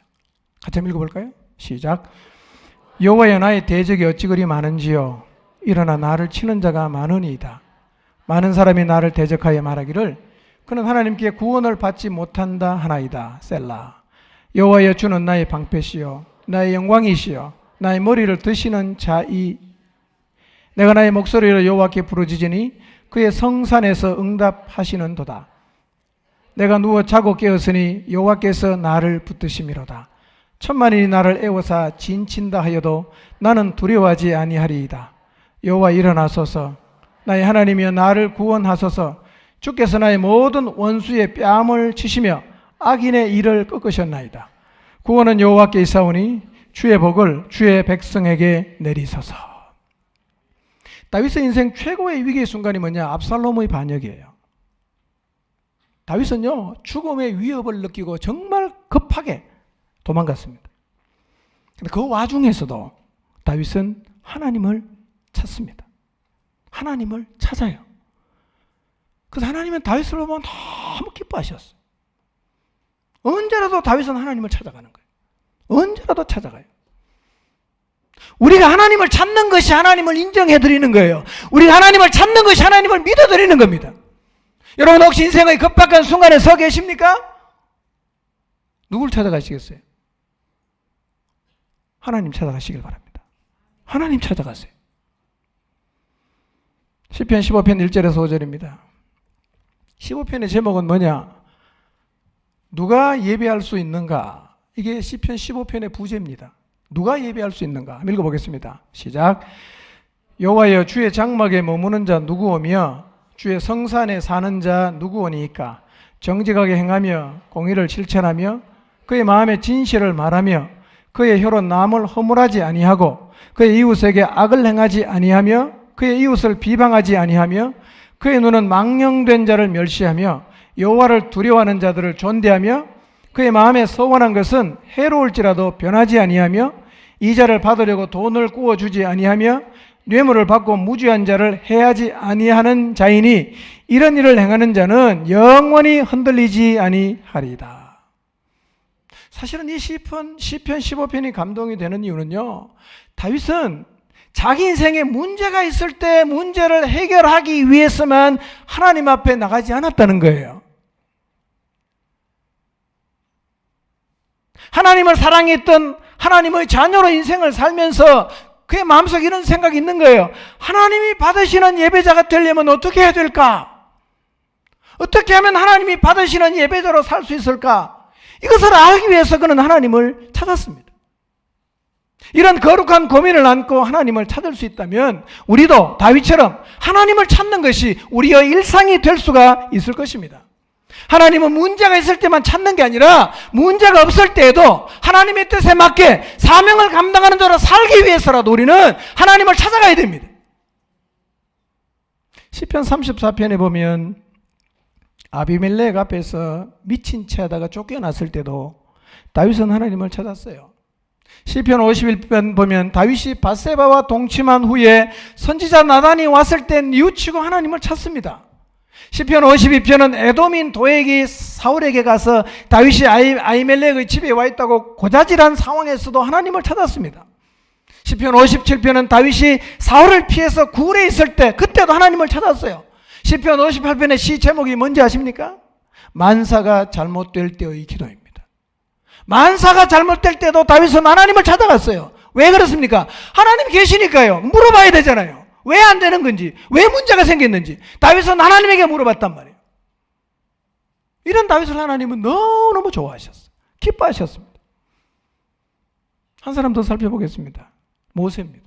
같이 한번 읽어볼까요? 시작. 여호와여 나의 대적이 어찌 그리 많은지요. 일어나 나를 치는 자가 많으니이다. 많은 사람이 나를 대적하여 말하기를 그는 하나님께 구원을 받지 못한다 하나이다. 셀라. 여호와여 주는 나의 방패시요 나의 영광이시요 나의 머리를 드시는 자이. 내가 나의 목소리로 여호와께 부르짖으니 그의 성산에서 응답하시는도다. 내가 누워 자고 깨었으니 여호와께서 나를 붙드심이로다. 천만인이 나를 애워사 진친다 하여도 나는 두려워하지 아니하리이다. 여호와 일어나소서. 나의 하나님이여 나를 구원하소서. 주께서 나의 모든 원수의 뺨을 치시며 악인의 일을 꺾으셨나이다. 구원은 여호와께 있사오니 주의 복을 주의 백성에게 내리소서. 다윗의 인생 최고의 위기의 순간이 뭐냐? 압살롬의 반역이에요. 다윗은요 죽음의 위협을 느끼고 정말 급하게 도망갔습니다. 그런데 그 와중에서도 다윗은 하나님을 찾습니다. 하나님을 찾아요. 그래서 하나님은 다윗을 보면 너무 기뻐하셨어요. 언제라도 다윗은 하나님을 찾아가는 거예요. 언제라도 찾아가요. 우리가 하나님을 찾는 것이 하나님을 인정해드리는 거예요. 우리가 하나님을 찾는 것이 하나님을 믿어드리는 겁니다. 여러분 혹시 인생의 급박한 순간에 서 계십니까? 누굴 찾아가시겠어요? 하나님 찾아가시길 바랍니다. 하나님 찾아가세요. 시편 15편 1절에서 5절입니다. 15편의 제목은 뭐냐? 누가 예배할 수 있는가? 이게 시편 15편의 부제입니다. 누가 예배할 수 있는가? 한번 읽어보겠습니다. 시작. 여호와여 주의 장막에 머무는 자 누구오며 주의 성산에 사는 자 누구오니까? 정직하게 행하며 공의를 실천하며 그의 마음에 진실을 말하며 그의 혀로 남을 허물하지 아니하고 그의 이웃에게 악을 행하지 아니하며 그의 이웃을 비방하지 아니하며 그의 눈은 망령된 자를 멸시하며 여호와를 두려워하는 자들을 존대하며 그의 마음에 서원한 것은 해로울지라도 변하지 아니하며 이자를 받으려고 돈을 꾸어주지 아니하며 뇌물을 받고 무죄한 자를 해하지 아니하는 자이니 이런 일을 행하는 자는 영원히 흔들리지 아니하리이다. 사실은 이 시편 15편이 감동이 되는 이유는요, 다윗은 자기 인생에 문제가 있을 때 문제를 해결하기 위해서만 하나님 앞에 나가지 않았다는 거예요. 하나님을 사랑했던 하나님의 자녀로 인생을 살면서 그의 마음속에 이런 생각이 있는 거예요. 하나님이 받으시는 예배자가 되려면 어떻게 해야 될까? 어떻게 하면 하나님이 받으시는 예배자로 살 수 있을까? 이것을 알기 위해서 그는 하나님을 찾았습니다. 이런 거룩한 고민을 안고 하나님을 찾을 수 있다면 우리도 다윗처럼 하나님을 찾는 것이 우리의 일상이 될 수가 있을 것입니다. 하나님은 문제가 있을 때만 찾는 게 아니라 문제가 없을 때에도 하나님의 뜻에 맞게 사명을 감당하는 자로 살기 위해서라도 우리는 하나님을 찾아가야 됩니다. 시편 34편에 보면 아비멜렉 앞에서 미친 채 하다가 쫓겨났을 때도 다윗은 하나님을 찾았어요. 시편 51편 보면 다윗이 밧세바와 동침한 후에 선지자 나단이 왔을 때 뉘우치고 하나님을 찾습니다. 시편 52편은 에돔인 도액이 사울에게 가서 다윗이 아히멜렉의 집에 와 있다고 고자질한 상황에서도 하나님을 찾았습니다. 시편 57편은 다윗이 사울을 피해서 굴에 있을 때 그때도 하나님을 찾았어요. 시편 58편의 시 제목이 뭔지 아십니까? 만사가 잘못될 때의 기도입니다. 만사가 잘못될 때도 다윗은 하나님을 찾아갔어요. 왜 그렇습니까? 하나님 계시니까요. 물어봐야 되잖아요. 왜 안 되는 건지, 왜 문제가 생겼는지 다윗은 하나님에게 물어봤단 말이에요. 이런 다윗을 하나님은 너무너무 좋아하셨어요. 기뻐하셨습니다. 한 사람 더 살펴보겠습니다. 모세입니다.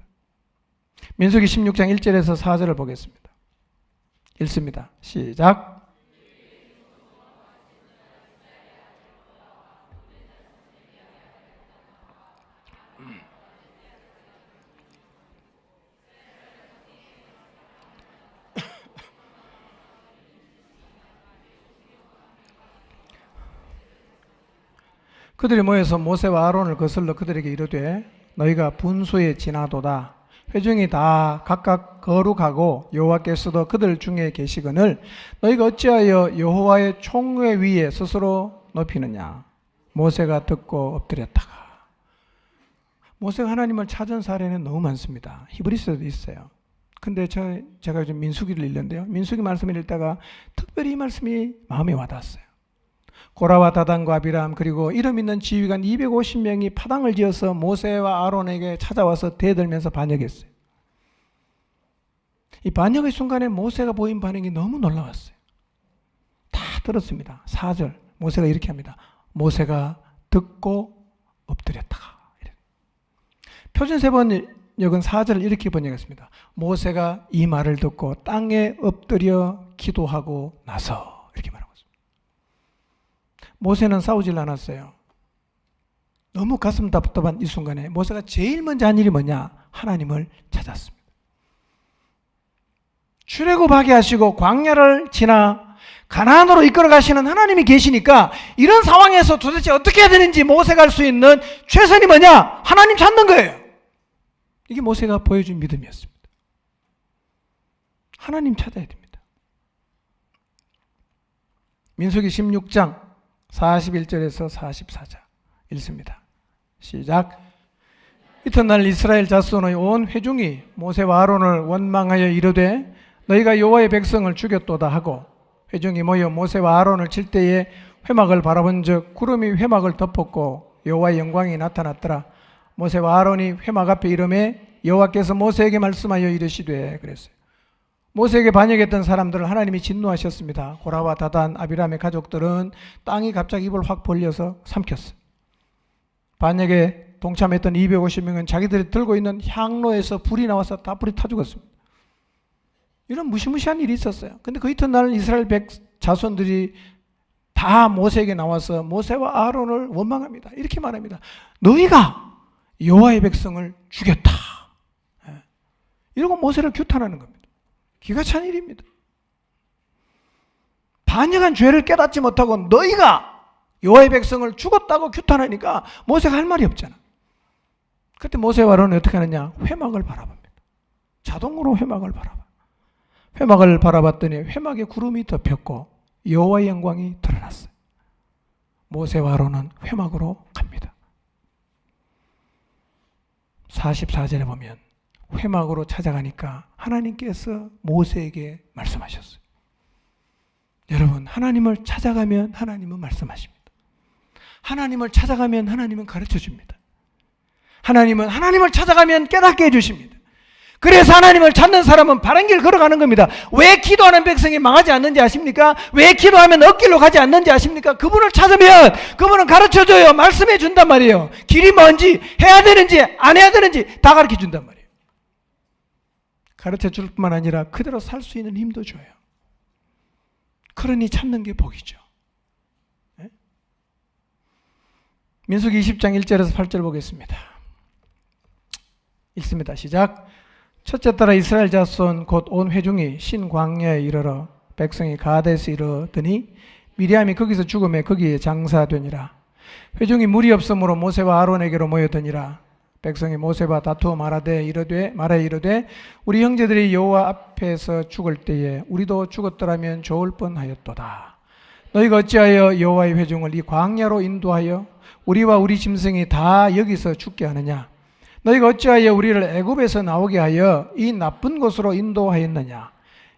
민수기 16장 1절에서 4절을 보겠습니다. 읽습니다. 시작. 그들이 모여서 모세와 아론을 거슬러 그들에게 이르되 너희가 분수에 지나도다. 회중이 다 각각 거룩하고 여호와께서도 그들 중에 계시거늘 너희가 어찌하여 여호와의 총회 위에 스스로 높이느냐. 모세가 듣고 엎드렸다가. 모세가 하나님을 찾은 사례는 너무 많습니다. 히브리서에도 있어요. 근데 제가 요즘 민수기를 읽는데요. 민수기 말씀을 읽다가 특별히 이 말씀이 마음에 와닿았어요. 고라와 다단과 아비람 그리고 이름 있는 지휘관 250명이 파당을 지어서 모세와 아론에게 찾아와서 대들면서 반역했어요. 이 반역의 순간에 모세가 보인 반응이 너무 놀라웠어요. 다 들었습니다. 4절 모세가 이렇게 합니다. 모세가 듣고 엎드렸다가. 표준 세번역은 4절을 이렇게 번역했습니다. 모세가 이 말을 듣고 땅에 엎드려 기도하고 나서 이렇게 말합니다. 모세는 싸우질 않았어요. 너무 가슴 답답한 이 순간에 모세가 제일 먼저 한 일이 뭐냐? 하나님을 찾았습니다. 출애굽하게 하시고 광야를 지나 가나안으로 이끌어 가시는 하나님이 계시니까 이런 상황에서 도대체 어떻게 해야 되는지 모세가 할 수 있는 최선이 뭐냐? 하나님 찾는 거예요. 이게 모세가 보여준 믿음이었습니다. 하나님 찾아야 됩니다. 민수기 16장 41절에서 44절 읽습니다. 시작. 이튿날 이스라엘 자손의 온 회중이 모세와 아론을 원망하여 이르되 너희가 여호와의 백성을 죽였도다 하고 회중이 모여 모세와 아론을 칠 때에 회막을 바라본즉 구름이 회막을 덮었고 여호와의 영광이 나타났더라. 모세와 아론이 회막 앞에 이르매 여호와께서 모세에게 말씀하여 이르시되 그랬어요. 모세에게 반역했던 사람들을 하나님이 진노하셨습니다. 고라와 다단, 아비람의 가족들은 땅이 갑자기 입을 확 벌려서 삼켰어요. 반역에 동참했던 250명은 자기들이 들고 있는 향로에서 불이 나와서 다 불이 타 죽었습니다. 이런 무시무시한 일이 있었어요. 근데 그 이튿날 이스라엘 자손들이 다 모세에게 나와서 모세와 아론을 원망합니다. 이렇게 말합니다. 너희가 여호와의 백성을 죽였다. 이러고 모세를 규탄하는 겁니다. 기가 찬 일입니다. 반역한 죄를 깨닫지 못하고 너희가 여호와의 백성을 죽었다고 규탄하니까 모세가 할 말이 없잖아. 그때 모세와 아론은 어떻게 하느냐? 회막을 바라봅니다. 자동으로 회막을 바라봐. 회막을 바라봤더니 회막에 구름이 덮였고 여호와의 영광이 드러났어요. 모세와 아론은 회막으로 갑니다. 44절에 보면 회막으로 찾아가니까 하나님께서 모세에게 말씀하셨어요. 여러분, 하나님을 찾아가면 하나님은 말씀하십니다. 하나님을 찾아가면 하나님은 가르쳐 줍니다. 하나님을 찾아가면 깨닫게 해주십니다. 그래서 하나님을 찾는 사람은 바른 길 걸어가는 겁니다. 왜 기도하는 백성이 망하지 않는지 아십니까? 왜 기도하면 엇길로 가지 않는지 아십니까? 그분을 찾으면 그분은 가르쳐줘요. 말씀해 준단 말이에요. 길이 뭔지, 해야 되는지 안 해야 되는지 다 가르쳐 준단 말이에요. 가르쳐 줄 뿐만 아니라 그대로 살 수 있는 힘도 줘요. 그러니 찾는 게 복이죠. 네? 민수기 20장 1절에서 8절 보겠습니다. 읽습니다. 시작. 첫째 달에 이스라엘 자손 곧 온 회중이 신광야에 이르러 백성이 가데스 이르더니 미리암이 거기서 죽음에 거기에 장사되니라. 회중이 물이 없으므로 모세와 아론에게로 모였더니라. 백성이 모세와 다투어 말하되 이르되 우리 형제들이 여호와 앞에서 죽을 때에 우리도 죽었더라면 좋을 뻔하였도다. 너희가 어찌하여 여호와의 회중을 이 광야로 인도하여 우리와 우리 짐승이 다 여기서 죽게 하느냐? 너희가 어찌하여 우리를 애굽에서 나오게 하여 이 나쁜 곳으로 인도하였느냐?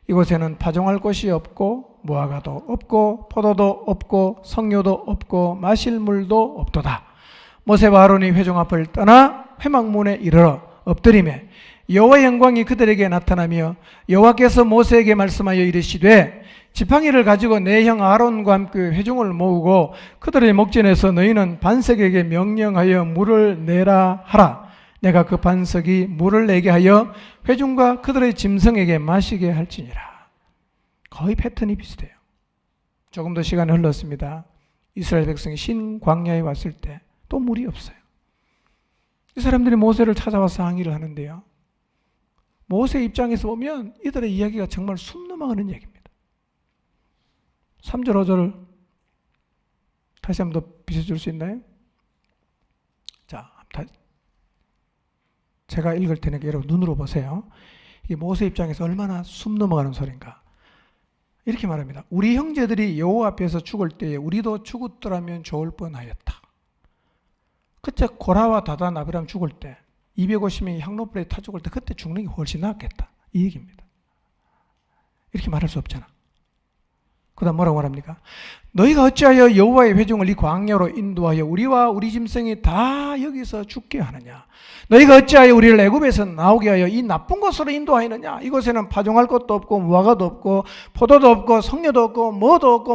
이곳에는 파종할 곳이 없고 무화과도 없고 포도도 없고 석류도 없고 마실 물도 없도다. 모세와 아론이 회중 앞을 떠나 회막문에 이르러 엎드리매 여호와의 영광이 그들에게 나타나며 여호와께서 모세에게 말씀하여 이르시되 지팡이를 가지고 내 형 아론과 함께 회중을 모으고 그들의 목전에서 너희는 반석에게 명령하여 물을 내라 하라. 내가 그 반석이 물을 내게 하여 회중과 그들의 짐승에게 마시게 할지니라. 거의 패턴이 비슷해요. 조금 더 시간이 흘렀습니다. 이스라엘 백성이 신 광야에 왔을 때 또 물이 없어요. 이 사람들이 모세를 찾아와서 항의를 하는데요. 모세 입장에서 보면 이들의 이야기가 정말 숨 넘어가는 얘기입니다. 3절, 5절 다시 한 번 더 비춰줄 수 있나요? 자, 제가 읽을 테니까 여러분 눈으로 보세요. 이게 모세 입장에서 얼마나 숨 넘어가는 소리인가. 이렇게 말합니다. 우리 형제들이 여호와 앞에서 죽을 때에 우리도 죽었더라면 좋을 뻔하였다. 그때 고라와 다단 아비람 죽을 때 250명이 향로불에 타 죽을 때 그때 죽는 게 훨씬 낫겠다. 이 얘기입니다. 이렇게 말할 수 없잖아. 그 다음 뭐라고 말합니까? 너희가 어찌하여 여호와의 회중을 이 광야로 인도하여 우리와 우리 짐승이 다 여기서 죽게 하느냐? 너희가 어찌하여 우리를 애굽에서 나오게 하여 이 나쁜 곳으로 인도하느냐? 이곳에는 파종할 것도 없고 무화과도 없고 포도도 없고 석류도 없고 뭐도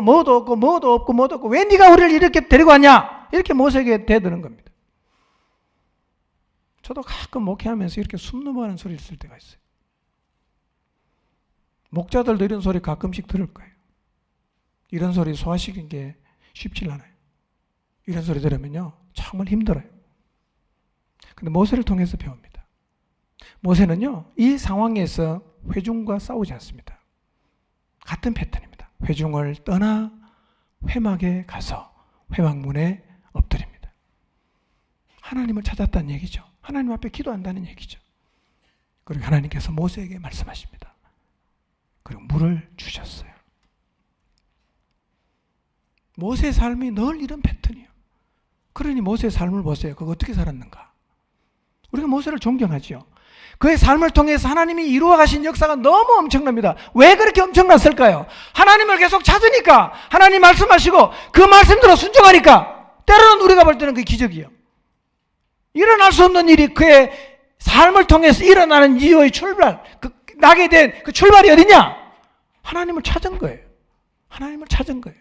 없고 왜 네가 우리를 이렇게 데리고 왔냐? 이렇게 모세에게 대드는 겁니다. 저도 가끔 목회하면서 이렇게 숨 넘어가는 소리를 쓸 때가 있어요. 목자들도 이런 소리 가끔씩 들을 거예요. 이런 소리 소화시키는 게 쉽지 않아요. 이런 소리 들으면요 정말 힘들어요. 근데 모세를 통해서 배웁니다. 모세는요 이 상황에서 회중과 싸우지 않습니다. 같은 패턴입니다. 회중을 떠나 회막에 가서 회막문에 엎드립니다. 하나님을 찾았다는 얘기죠. 하나님 앞에 기도한다는 얘기죠. 그리고 하나님께서 모세에게 말씀하십니다. 그리고 물을 주셨어요. 모세의 삶이 늘 이런 패턴이에요. 그러니 모세의 삶을 보세요. 그거 어떻게 살았는가? 우리가 모세를 존경하죠. 그의 삶을 통해서 하나님이 이루어 가신 역사가 너무 엄청납니다. 왜 그렇게 엄청났을까요? 하나님을 계속 찾으니까, 하나님 말씀하시고 그 말씀대로 순종하니까. 때로는 우리가 볼 때는 그게 기적이에요. 일어날 수 없는 일이 그의 삶을 통해서 일어나는 이유의 출발, 나게 된 그 출발이 어디냐? 하나님을 찾은 거예요. 하나님을 찾은 거예요.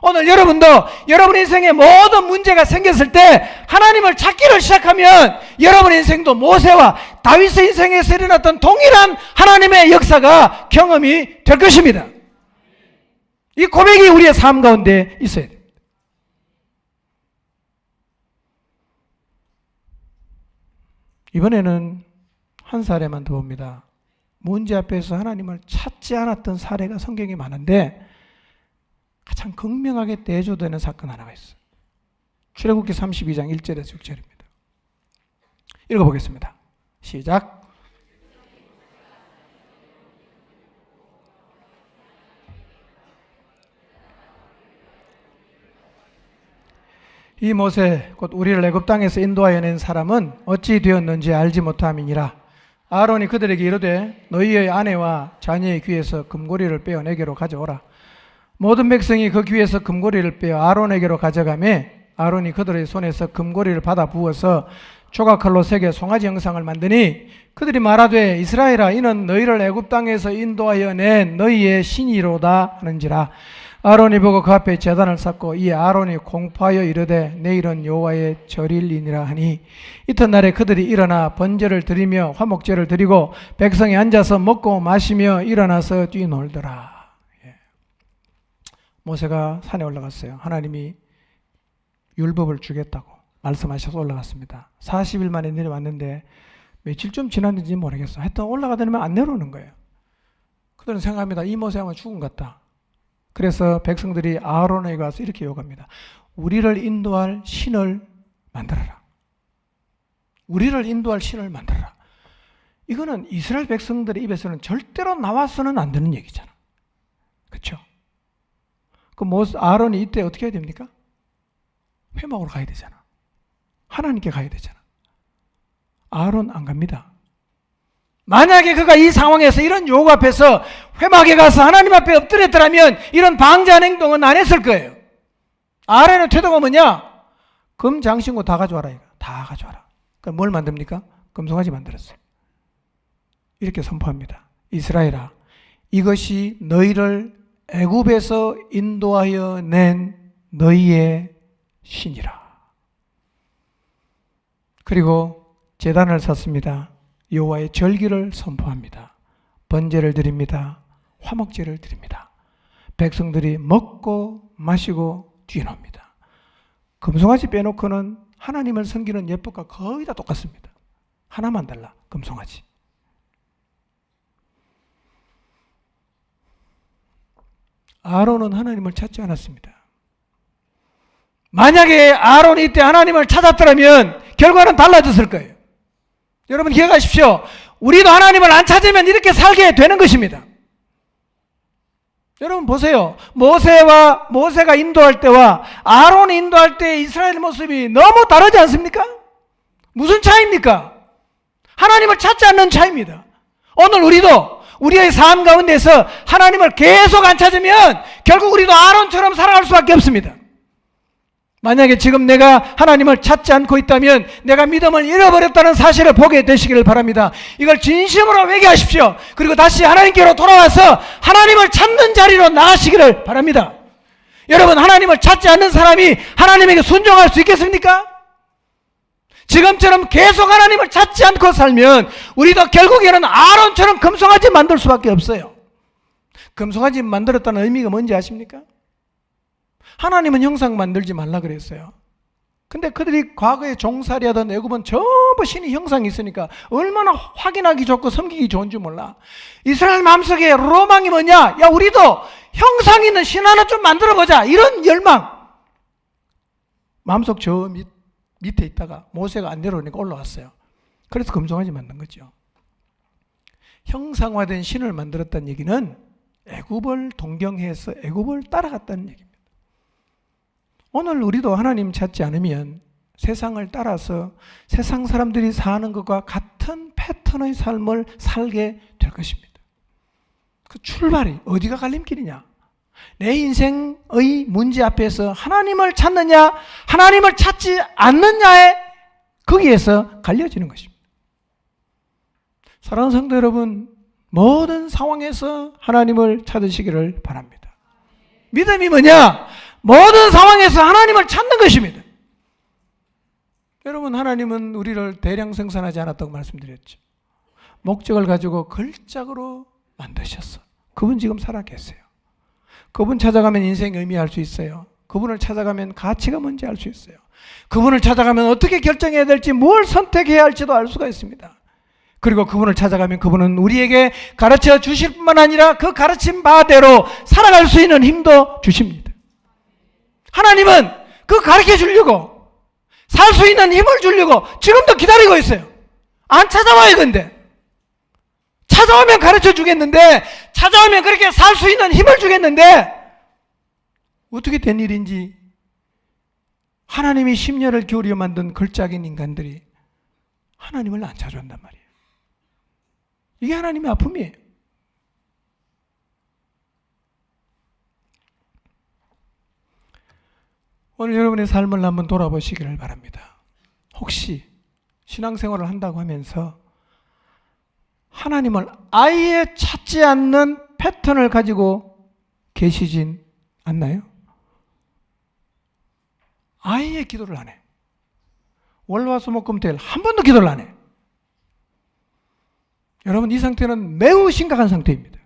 오늘 여러분도 여러분 인생에 모든 문제가 생겼을 때 하나님을 찾기를 시작하면 여러분 인생도 모세와 다윗의 인생에서 일어났던 동일한 하나님의 역사가 경험이 될 것입니다. 이 고백이 우리의 삶 가운데 있어야 됩니다. 이번에는 한 사례만 더 봅니다. 문제 앞에서 하나님을 찾지 않았던 사례가 성경에 많은데 가장 극명하게 대조되는 사건 하나가 있어요. 출애굽기 32장 1절에서 6절입니다. 읽어보겠습니다. 시작. 이 모세 곧 우리를 애굽 땅에서 인도하여 낸 사람은 어찌 되었는지 알지 못함이니라. 아론이 그들에게 이르되 너희의 아내와 자녀의 귀에서 금고리를 빼어 내게로 가져오라. 모든 백성이 그 귀에서 금고리를 빼어 아론에게로 가져가매 아론이 그들의 손에서 금고리를 받아 부어서 조각칼로 새겨 송아지 형상을 만드니 그들이 말하되 이스라엘아 이는 너희를 애굽 땅에서 인도하여 낸 너희의 신이로다 하는지라. 아론이 보고 그 앞에 제단을 쌓고 이에 아론이 공포하여 이르되 내일은 여호와의 절일이니라 하니 이튿날에 그들이 일어나 번제를 드리며 화목제를 드리고 백성이 앉아서 먹고 마시며 일어나서 뛰놀더라. 모세가 산에 올라갔어요. 하나님이 율법을 주겠다고 말씀하셔서 올라갔습니다. 40일 만에 내려왔는데 며칠 좀 지났는지 모르겠어. 하여튼 올라가다 보면 안 내려오는 거예요. 그들은 생각합니다. 이 모세 아마 죽은 것 같다. 그래서 백성들이 아론에게 와서 이렇게 요구합니다. 우리를 인도할 신을 만들어라. 우리를 인도할 신을 만들어라. 이거는 이스라엘 백성들의 입에서는 절대로 나와서는 안 되는 얘기잖아. 그렇죠? 그 아론이 이때 어떻게 해야 됩니까? 회막으로 가야 되잖아. 하나님께 가야 되잖아. 아론 안 갑니다. 만약에 그가 이 상황에서 이런 요구 앞에서 회막에 가서 하나님 앞에 엎드렸더라면 이런 방자한 행동은 안 했을 거예요. 아론의 태도가 뭐냐? 금, 장, 신고 다 가져와라. 이거. 다 가져와라. 그럼 뭘 만듭니까? 금송아지 만들었어요. 이렇게 선포합니다. 이스라엘아, 이것이 너희를 애굽에서 인도하여 낸 너희의 신이라. 그리고 제단을 섰습니다. 여호와의 절기를 선포합니다. 번제를 드립니다. 화목제를 드립니다. 백성들이 먹고 마시고 뛰어놉니다. 금송아지 빼놓고는 하나님을 섬기는 예법과 거의 다 똑같습니다. 하나만 달라. 금송아지. 아론은 하나님을 찾지 않았습니다. 만약에 아론이 이때 하나님을 찾았더라면 결과는 달라졌을 거예요. 여러분 기억하십시오. 우리도 하나님을 안 찾으면 이렇게 살게 되는 것입니다. 여러분 보세요. 모세가 인도할 때와 아론이 인도할 때의 이스라엘 모습이 너무 다르지 않습니까? 무슨 차이입니까? 하나님을 찾지 않는 차이입니다. 오늘 우리도 우리의 삶 가운데서 하나님을 계속 안 찾으면 결국 우리도 아론처럼 살아갈 수밖에 없습니다. 만약에 지금 내가 하나님을 찾지 않고 있다면 내가 믿음을 잃어버렸다는 사실을 보게 되시기를 바랍니다. 이걸 진심으로 회개하십시오. 그리고 다시 하나님께로 돌아와서 하나님을 찾는 자리로 나가시기를 바랍니다. 여러분, 하나님을 찾지 않는 사람이 하나님에게 순종할 수 있겠습니까? 지금처럼 계속 하나님을 찾지 않고 살면 우리도 결국에는 아론처럼 금송아지 만들 수밖에 없어요. 금송아지 만들었다는 의미가 뭔지 아십니까? 하나님은 형상 만들지 말라 그랬어요. 근데 그들이 과거에 종살이하던 애굽은 전부 신이 형상이 있으니까 얼마나 확인하기 좋고 섬기기 좋은 줄 몰라. 이스라엘 마음속에 로망이 뭐냐? 야, 우리도 형상 있는 신 하나 좀 만들어보자. 이런 열망. 마음속 저 밑에 있다가 모세가 안 내려오니까 올라왔어요. 그래서 금송아지 만든 거죠. 형상화된 신을 만들었다는 얘기는 애굽을 동경해서 애굽을 따라갔다는 얘기입니다. 오늘 우리도 하나님 찾지 않으면 세상을 따라서 세상 사람들이 사는 것과 같은 패턴의 삶을 살게 될 것입니다. 그 출발이 어디가 갈림길이냐? 내 인생의 문제 앞에서 하나님을 찾느냐, 하나님을 찾지 않느냐에 거기에서 갈려지는 것입니다. 사랑하는 성도 여러분, 모든 상황에서 하나님을 찾으시기를 바랍니다. 믿음이 뭐냐? 모든 상황에서 하나님을 찾는 것입니다. 여러분, 하나님은 우리를 대량 생산하지 않았다고 말씀드렸죠. 목적을 가지고 걸작으로 만드셨어. 그분 지금 살아 계세요. 그분 찾아가면 인생의 의미 알 수 있어요. 그분을 찾아가면 가치가 뭔지 알 수 있어요. 그분을 찾아가면 어떻게 결정해야 될지, 뭘 선택해야 할지도 알 수가 있습니다. 그리고 그분을 찾아가면 그분은 우리에게 가르쳐 주실 뿐만 아니라 그 가르친 바대로 살아갈 수 있는 힘도 주십니다. 하나님은 그 가르쳐 주려고, 살 수 있는 힘을 주려고 지금도 기다리고 있어요. 안 찾아와요. 근데 찾아오면 가르쳐 주겠는데, 찾아오면 그렇게 살 수 있는 힘을 주겠는데, 어떻게 된 일인지 하나님이 심려를 기울여 만든 걸작인 인간들이 하나님을 안 찾아온단 말이에요. 이게 하나님의 아픔이에요. 오늘 여러분의 삶을 한번 돌아보시기를 바랍니다. 혹시 신앙생활을 한다고 하면서 하나님을 아예 찾지 않는 패턴을 가지고 계시진 않나요? 아예 기도를 안 해. 월화수목금토일 한 번도 기도를 안 해. 여러분, 이 상태는 매우 심각한 상태입니다.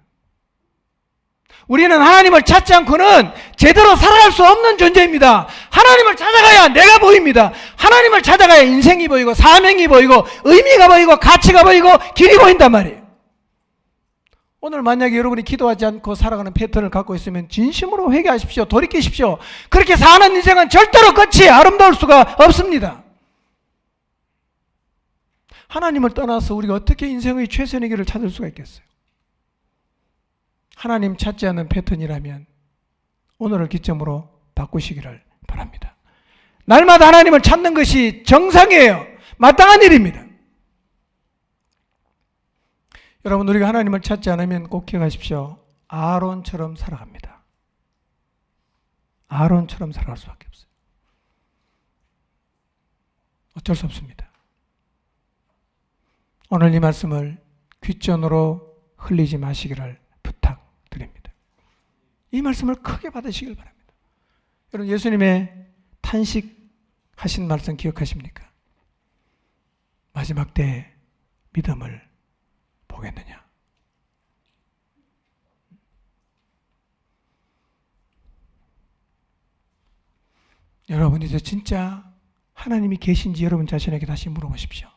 우리는 하나님을 찾지 않고는 제대로 살아갈 수 없는 존재입니다. 하나님을 찾아가야 내가 보입니다. 하나님을 찾아가야 인생이 보이고 사명이 보이고 의미가 보이고 가치가 보이고 길이 보인단 말이에요. 오늘 만약에 여러분이 기도하지 않고 살아가는 패턴을 갖고 있으면 진심으로 회개하십시오. 돌이키십시오. 그렇게 사는 인생은 절대로 끝이 아름다울 수가 없습니다. 하나님을 떠나서 우리가 어떻게 인생의 최선의 길을 찾을 수가 있겠어요? 하나님 찾지 않는 패턴이라면 오늘을 기점으로 바꾸시기를 바랍니다. 날마다 하나님을 찾는 것이 정상이에요. 마땅한 일입니다. 여러분, 우리가 하나님을 찾지 않으면 꼭 기억하십시오. 아론처럼 살아갑니다. 아론처럼 살아갈 수밖에 없어요. 어쩔 수 없습니다. 오늘 이 말씀을 귓전으로 흘리지 마시기를 부탁드립니다. 이 말씀을 크게 받으시길 바랍니다. 여러분, 예수님의 탄식하신 말씀 기억하십니까? 마지막 때 믿음을 보겠느냐? 여러분, 이제 진짜 하나님이 계신지 여러분 자신에게 다시 물어보십시오.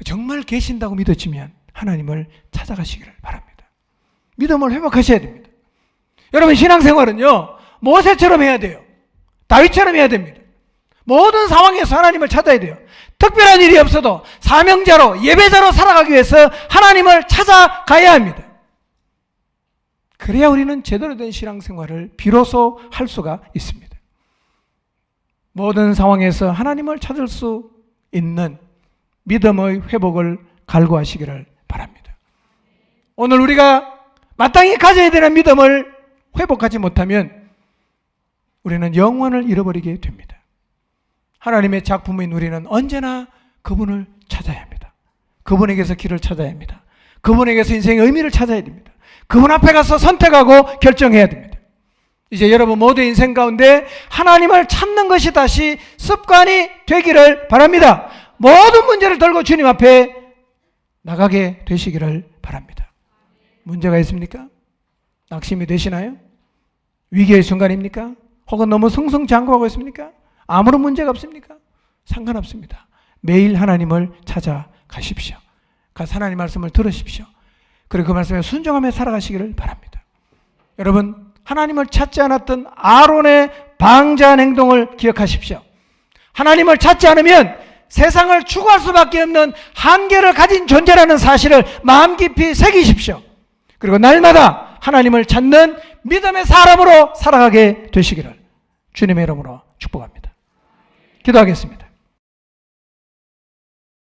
정말 계신다고 믿어지면 하나님을 찾아가시기를 바랍니다. 믿음을 회복하셔야 됩니다. 여러분, 신앙생활은요, 모세처럼 해야 돼요. 다윗처럼 해야 됩니다. 모든 상황에서 하나님을 찾아야 돼요. 특별한 일이 없어도 사명자로, 예배자로 살아가기 위해서 하나님을 찾아가야 합니다. 그래야 우리는 제대로 된 신앙생활을 비로소 할 수가 있습니다. 모든 상황에서 하나님을 찾을 수 있는 믿음의 회복을 갈구하시기를 바랍니다. 오늘 우리가 마땅히 가져야 되는 믿음을 회복하지 못하면 우리는 영원을 잃어버리게 됩니다. 하나님의 작품인 우리는 언제나 그분을 찾아야 합니다. 그분에게서 길을 찾아야 합니다. 그분에게서 인생의 의미를 찾아야 됩니다. 그분 앞에 가서 선택하고 결정해야 됩니다. 이제 여러분 모두의 인생 가운데 하나님을 찾는 것이 다시 습관이 되기를 바랍니다. 모든 문제를 들고 주님 앞에 나가게 되시기를 바랍니다. 문제가 있습니까? 낙심이 되시나요? 위기의 순간입니까? 혹은 너무 승승장구하고 있습니까? 아무런 문제가 없습니까? 상관없습니다. 매일 하나님을 찾아가십시오. 가서 하나님 말씀을 들으십시오. 그리고 그 말씀에 순종하며 살아가시기를 바랍니다. 여러분, 하나님을 찾지 않았던 아론의 방자한 행동을 기억하십시오. 하나님을 찾지 않으면 세상을 추구할 수밖에 없는 한계를 가진 존재라는 사실을 마음 깊이 새기십시오. 그리고 날마다 하나님을 찾는 믿음의 사람으로 살아가게 되시기를 주님의 이름으로 축복합니다. 기도하겠습니다.